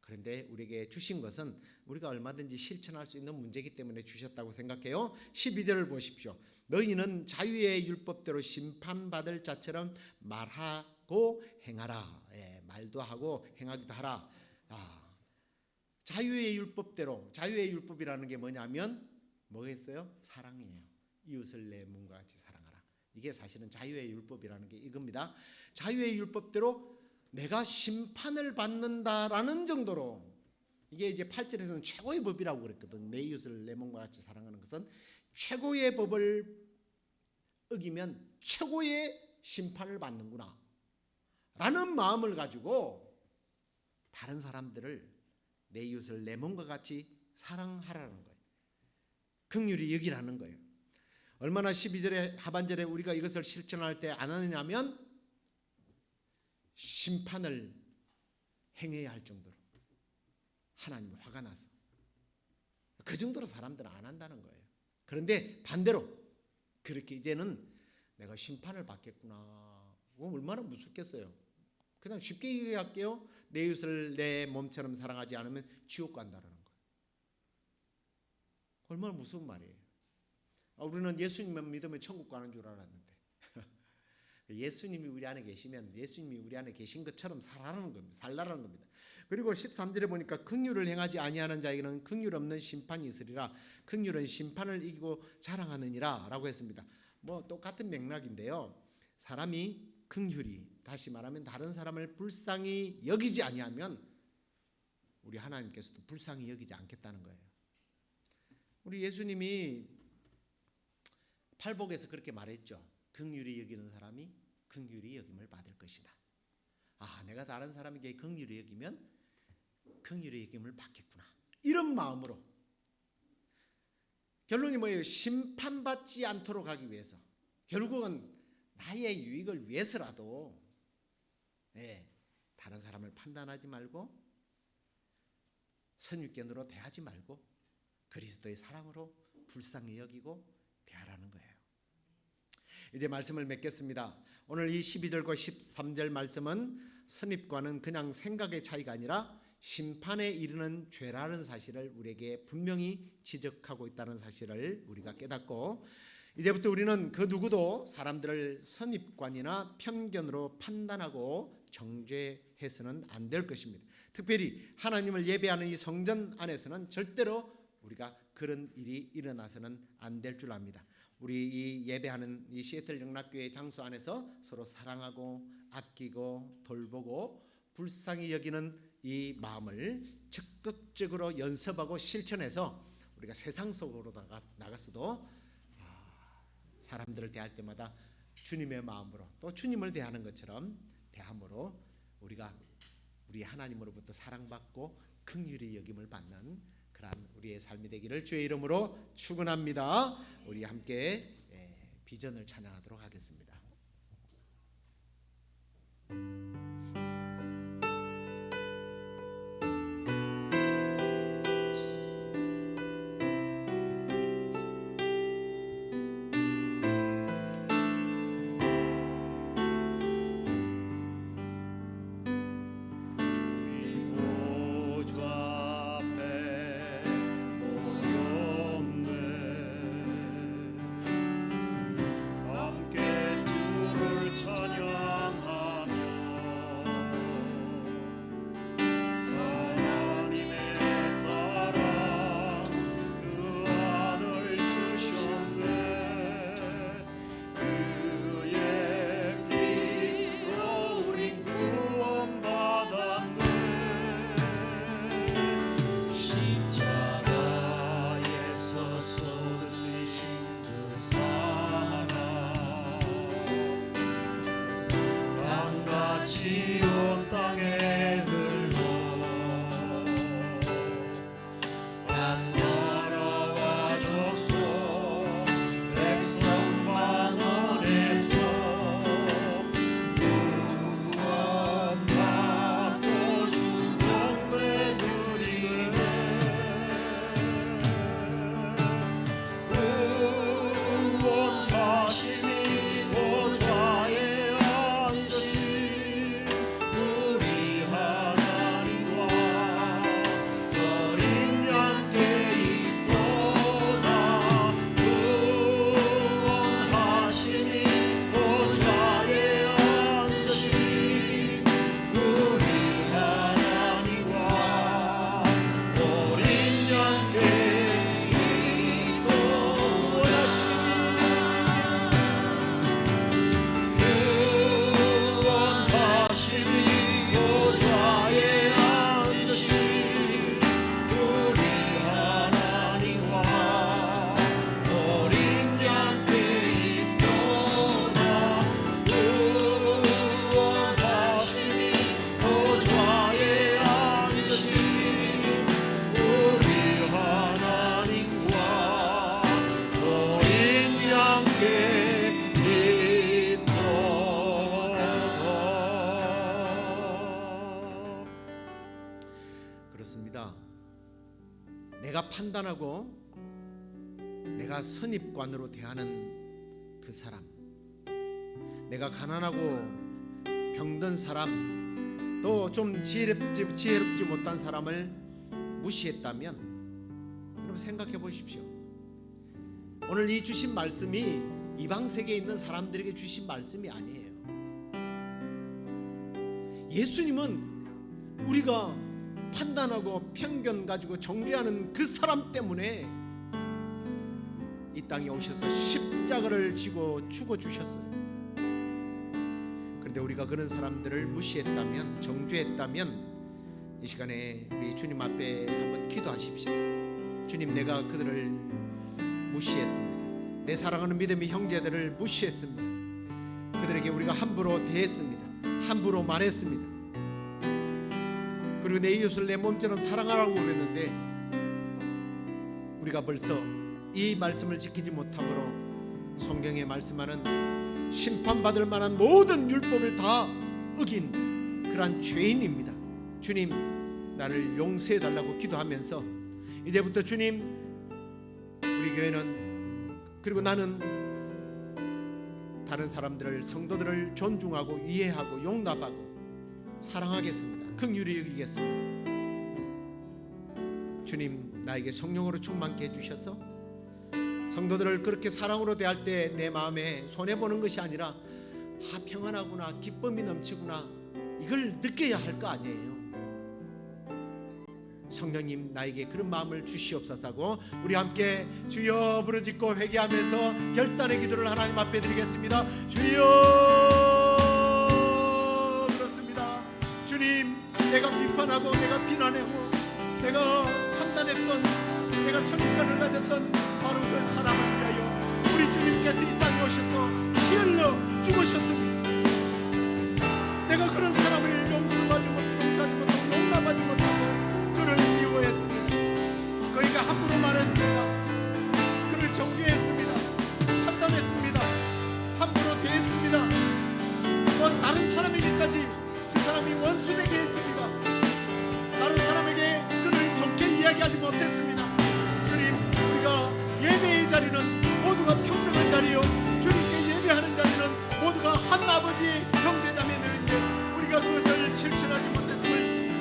그런데 우리에게 주신 것은 우리가 얼마든지 실천할 수 있는 문제이기 때문에 주셨다고 생각해요. 12절을 보십시오. 너희는 자유의 율법대로 심판받을 자처럼 말하고 행하라. 말도 하고 행하기도 하라. 자유의 율법대로, 자유의 율법이라는 게 뭐냐면 뭐겠어요? 사랑이에요. 이웃을 내 몸과 같이 사랑하라. 이게 사실은 자유의 율법이라는 게 이겁니다. 자유의 율법대로 내가 심판을 받는다라는 정도로, 이게 이제 8절에서는 최고의 법이라고 그랬거든. 내 이웃을 내 몸과 같이 사랑하는 것은 최고의 법을 어기면 최고의 심판을 받는구나 라는 마음을 가지고 다른 사람들을 내 이웃을 내 몸과 같이 사랑하라는 거예요. 긍휼히 여기라는 거예요. 얼마나 12절의 하반절에 우리가 이것을 실천할 때 안 하느냐면 심판을 행해야 할 정도로 하나님 화가 나서 그 정도로 사람들은 안 한다는 거예요. 그런데 반대로 그렇게 이제는 내가 심판을 받겠구나. 얼마나 무섭겠어요. 그냥 쉽게 얘기할게요. 내 이웃을 내 몸처럼 사랑하지 않으면 지옥 간다라는 거예요. 얼마나 무서운 말이에요. 우리는 예수님만 믿으면 천국 가는 줄 알았는데 예수님이 우리 안에 계시면 예수님이 우리 안에 계신 것처럼 살라는 겁니다. 그리고 13절에 보니까 긍휼을 행하지 아니하는 자에게는 긍휼 없는 심판이 있으리라. 긍휼은 심판을 이기고 자랑하느니라 라고 했습니다. 뭐 똑같은 맥락인데요. 사람이 긍휼히, 다시 말하면 다른 사람을 불쌍히 여기지 아니하면 우리 하나님께서도 불쌍히 여기지 않겠다는 거예요. 우리 예수님이 팔복에서 그렇게 말했죠. 긍휼히 여기는 사람이 긍휼히 여김을 받을 것이다. 내가 다른 사람에게 긍휼히 여기면 긍휼히 여김을 받겠구나. 이런 마음으로 결론이 뭐예요? 심판받지 않도록 하기 위해서, 결국은 나의 유익을 위해서라도 다른 사람을 판단하지 말고 선입견으로 대하지 말고 그리스도의 사랑으로 불쌍히 여기고 대하라는 거예요. 이제 말씀을 맺겠습니다. 오늘 이 12절과 13절 말씀은 선입과는 그냥 생각의 차이가 아니라 심판에 이르는 죄라는 사실을 우리에게 분명히 지적하고 있다는 사실을 우리가 깨닫고, 이제부터 우리는 그 누구도 사람들을 선입관이나 편견으로 판단하고 정죄해서는 안 될 것입니다. 특별히 하나님을 예배하는 이 성전 안에서는 절대로 우리가 그런 일이 일어나서는 안 될 줄 압니다. 우리 이 예배하는 이 시애틀 영락교회 장소 안에서 서로 사랑하고 아끼고 돌보고 불쌍히 여기는 이 마음을 적극적으로 연습하고 실천해서 우리가 세상 속으로 나갔어도 사람들을 대할 때마다 주님의 마음으로 또 주님을 대하는 것처럼 대함으로 우리가 우리 하나님으로부터 사랑받고 긍휼히 여김을 받는 그러한 우리의 삶이 되기를 주의 이름으로 축원합니다. 우리 함께 비전을 찬양하도록 하겠습니다. 그렇습니다. 내가 판단하고 내가 선입관으로 대하는 그 사람, 내가 가난하고 병든 사람, 또 좀 지혜롭지 못한 사람을 무시했다면 여러분 생각해 보십시오. 오늘 이 주신 말씀이 이방 세계에 있는 사람들에게 주신 말씀이 아니에요. 예수님은 우리가 판단하고 편견 가지고 정죄하는 그 사람 때문에 이 땅에 오셔서 십자가를 지고 죽어주셨어요. 그런데 우리가 그런 사람들을 무시했다면, 정죄했다면 이 시간에 우리 주님 앞에 한번 기도하십시다. 주님, 내가 그들을 무시했습니다. 내 사랑하는 믿음의 형제들을 무시했습니다. 그들에게 우리가 함부로 대했습니다. 함부로 말했습니다. 그리고 내 이웃을 내 몸처럼 사랑하라고 그랬는데 우리가 벌써 이 말씀을 지키지 못함으로 성경에 말씀하는 심판받을 만한 모든 율법을 다 어긴 그러한 죄인입니다. 주님, 나를 용서해 달라고 기도하면서 이제부터 주님, 우리 교회는, 그리고 나는 다른 사람들을, 성도들을 존중하고 이해하고 용납하고 사랑하겠습니다. 긍휼히 여기겠습니다. 주님, 나에게 성령으로 충만케 해주셔서 성도들을 그렇게 사랑으로 대할 때 내 마음에 손해보는 것이 아니라 평안하구나, 기쁨이 넘치구나, 이걸 느껴야 할 거 아니에요. 성령님, 나에게 그런 마음을 주시옵소서고 우리 함께 주여 부르짖고 회개하면서 결단의 기도를 하나님 앞에 드리겠습니다. 주여, 그렇습니다. 주님, 내가 비판하고 내가 비난하고 내가 판단했던, 내가 선입관을 가졌던 바로 그 사람을 위하여 우리 주님께서 이 땅에 오셔서 피 흘려 죽으셨습니다. 내가 그런 사람을 용서하지 못하고 용납하지 못하고 그를 미워했습니다. 그에게 함부로 말했습니다. 그를 정죄했습니다. 판단했습니다. 함부로 대했습니다. 다른 사람에게까지 그 사람이 원수되게 했습니다. 다른 사람에게 그를 좋게 이야기하지 못했습니다. 주님, 우리가 예배의 자리는 모두가 평등한 자리요, 주님께 예배하는 자리는 모두가 한 아버지의 형제자매들인데 우리가 그것을 실천하지 못했음을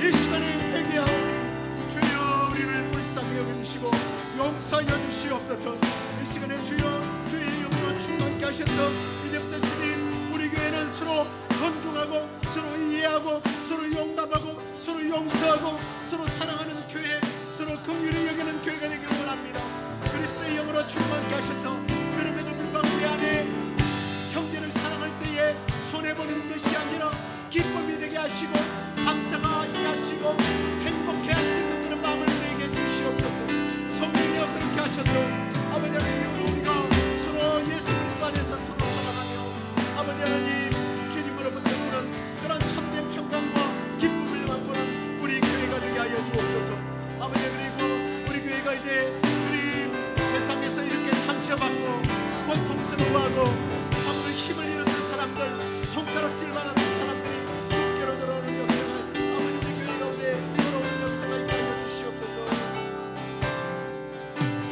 이 시간에 회개하오니 주여, 우리를 불쌍히 여기시고 용서하여 주시옵소서. 이 시간에 주여, 주의 영으로 충만케 하셔서 이제부터 주님, 우리 교회는 서로 존중하고 서로 이해하고 서로 용납하고 서로 용서하고 서로 사랑하는 교회, 서로 긍휼히 여기는 교회가 되기를 원합니다. 그리스도의 영으로 충만케 하셔서 그럼에도 불구하고 우리 안에 형제를 사랑할 때에 손해보는 것이 아니라 기쁨이 되게 하시고 감사가 있게 하시고 행복해 할 수 있는 그런 마음을 우리에게 주시옵소서. 성령이여, 그렇게 하셔서 아버지 하나님, 우리가 서로 예수 그리스도 안에서 서로 사랑하며 아버지 하나님, 주님으로부터 오는 그런 참된 평강과 기쁨을 맛보는 우리 교회가 되게 하여 주옵소서. 아버지, 그리고 우리 교회가 이제 주님, 세상에서 이렇게 상처받고 고통스러워하고 참으로 힘을 잃었던 사람들, 손가락질 받았던 사람들이 교회로 돌아오는 역사가, 아버지, 우리 교회 가운데 돌아오는 역사가 있게 하여 주시옵소서.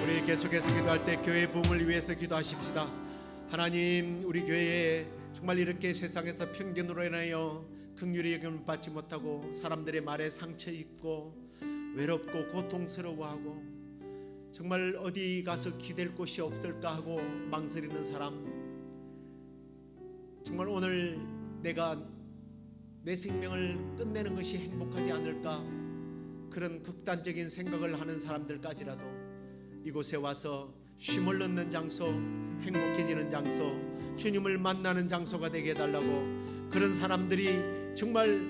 우리 계속해서 기도할 때 교회 부흥을 위해서 기도하십시다. 하나님, 우리 교회에 정말 이렇게 세상에서 편견으로 인하여 긍휼히 여김을 받지 못하고 사람들의 말에 상처 입고 외롭고 고통스러워하고 정말 어디 가서 기댈 곳이 없을까 하고 망설이는 사람, 정말 오늘 내가 내 생명을 끝내는 것이 행복하지 않을까, 그런 극단적인 생각을 하는 사람들까지라도 이곳에 와서 쉼을 얻는 장소, 행복해지는 장소, 주님을 만나는 장소가 되게 해달라고, 그런 사람들이 정말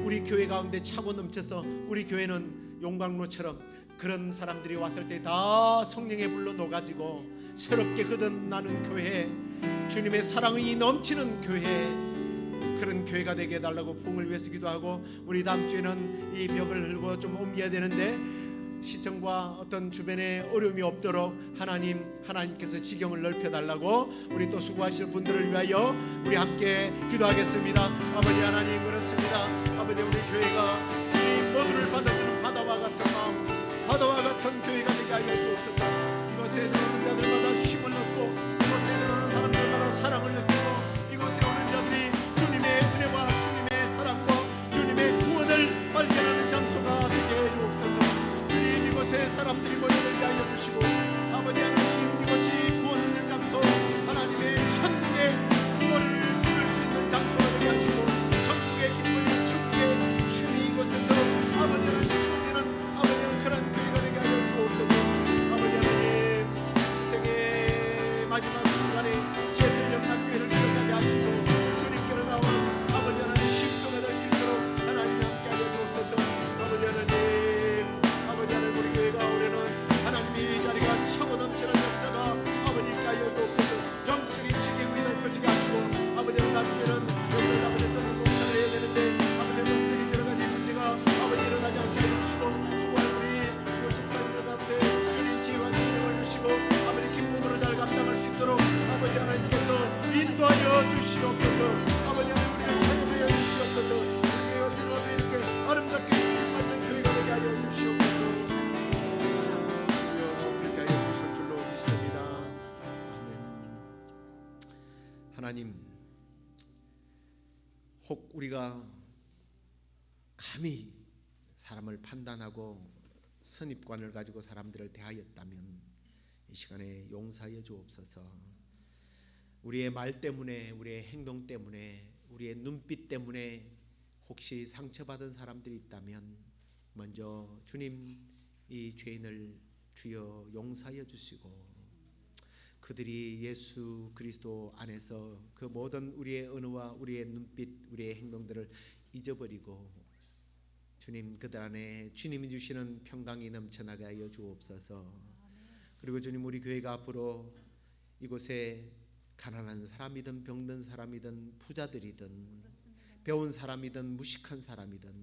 우리 교회 가운데 차고 넘쳐서 우리 교회는 용광로처럼 그런 사람들이 왔을 때 다 성령의 불로 녹아지고 새롭게 거듭나는 교회, 주님의 사랑이 넘치는 교회, 그런 교회가 되게 해달라고 부흥을 위해서 기도하고, 우리 다음 주에는 이 벽을 흘고 좀 옮겨야 되는데 시청과 어떤 주변에 어려움이 없도록 하나님께서 지경을 넓혀달라고 우리 또 수고하실 분들을 위하여 우리 함께 기도하겠습니다. 아버지 하나님, 그렇습니다. 아버지, 우리 교회가 우리 모두를 받아주는 바다와 같은 마음, 바다와 같은 교회가 되게 하여 주옵소서. 이곳에 들어오는 자들마다 쉼을 얻고 이곳에 들어오는 사람들마다 사랑을 느끼고 이곳에 오는 자들이 주님의 은혜와 주님의 사랑과 주님의 구원을 발견하는 장소가 되게 해 주옵소서. 주님, 이곳에 사람들이 모여들게 하여 주시고 아버지 하나님, 이곳이 구원 있는 장소, 하나님의 천국의 구원을 부를 수 있는 장소가 되게 하시고 천국의 기쁨이 충게 주님 이곳에서 아버지 하나님 충기는 아버지 그런 교회가 되게 하여 주옵소서. 아버지 하나님, 생의 마지막 순간에 새들 연락교회를 기억하게 하시고 주님께로 나오는 아버지 하나님께서 인도하여 주시옵소서. 아버지 하나님 우리를 사용하여 주시옵소서. 우리의 주님을 이렇게 아름답게 쓰임받는 교회가 되게 하여 주시옵소서. 주여 그렇게 하여 주실 줄로 믿습니다. 아멘. 하나님, 혹 우리가 감히 사람을 판단하고 선입관을 가지고 사람들을 대하였다면 이 시간에 용서하여 주옵소서. 우리의 말 때문에, 우리의 행동 때문에, 우리의 눈빛 때문에 혹시 상처받은 사람들이 있다면 먼저 주님 이 죄인을 주여 용서하여 주시고 그들이 예수 그리스도 안에서 그 모든 우리의 언어와 우리의 눈빛, 우리의 행동들을 잊어버리고 주님 그들 안에 주님이 주시는 평강이 넘쳐나게 하여 주옵소서. 그리고 주님 우리 교회가 앞으로 이곳에 가난한 사람이든 병든 사람이든 부자들이든 배운 사람이든 무식한 사람이든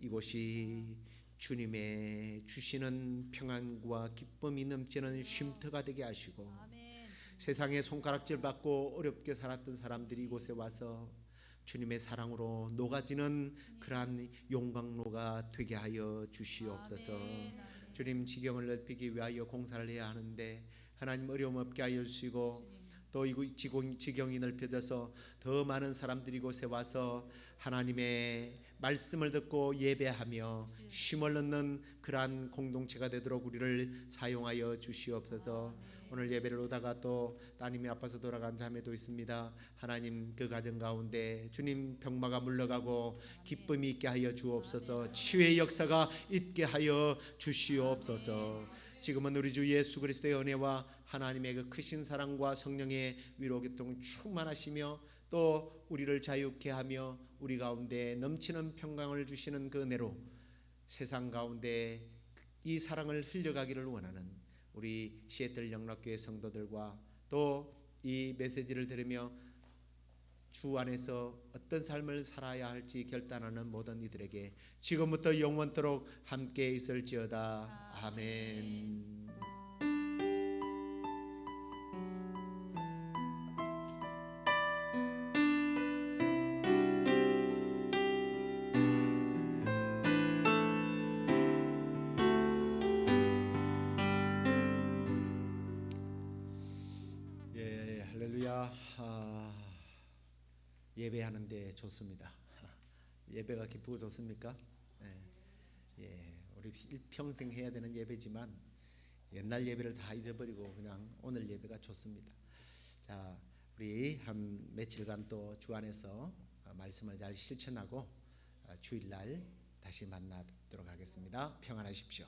이곳이 주님의 주시는 평안과 기쁨이 넘치는 쉼터가 되게 하시고 세상에 손가락질 받고 어렵게 살았던 사람들이 이곳에 와서 주님의 사랑으로 녹아지는 그러한 용광로가 되게 하여 주시옵소서. 주님 지경을 넓히기 위하여 공사를 해야 하는데 하나님 어려움 없게 하여 주시고 또 이 지경이 넓혀져서 더 많은 사람들이 이곳에 와서 하나님의 말씀을 듣고 예배하며 쉼을 얻는 그러한 공동체가 되도록 우리를 사용하여 주시옵소서. 오늘 예배를 오다가 또 따님이 아파서 돌아간 자매도 있습니다. 하나님 그 가정 가운데 주님 병마가 물러가고 기쁨이 있게 하여 주옵소서. 치유의 역사가 있게 하여 주시옵소서. 지금은 우리 주 예수 그리스도의 은혜와 하나님의 그 크신 사랑과 성령의 위로 교통 충만하시며 또 우리를 자유케 하며 우리 가운데 넘치는 평강을 주시는 그 은혜로 세상 가운데 이 사랑을 흘려가기를 원하는 우리 시애틀 영락교회 성도들과 또 이 메시지를 들으며 주 안에서 어떤 삶을 살아야 할지 결단하는 모든 이들에게 지금부터 영원토록 함께 있을지어다. 아멘. 예배하는데 좋습니다. 예배가 기쁘고 좋습니까? 우리 일평생 해야 되는 예배지만 옛날 예배를 다 잊어버리고 그냥 오늘 예배가 좋습니다. 자, 우리 한 며칠간 또 주 안에서 말씀을 잘 실천하고 주일날 다시 만나도록 하겠습니다. 평안하십시오.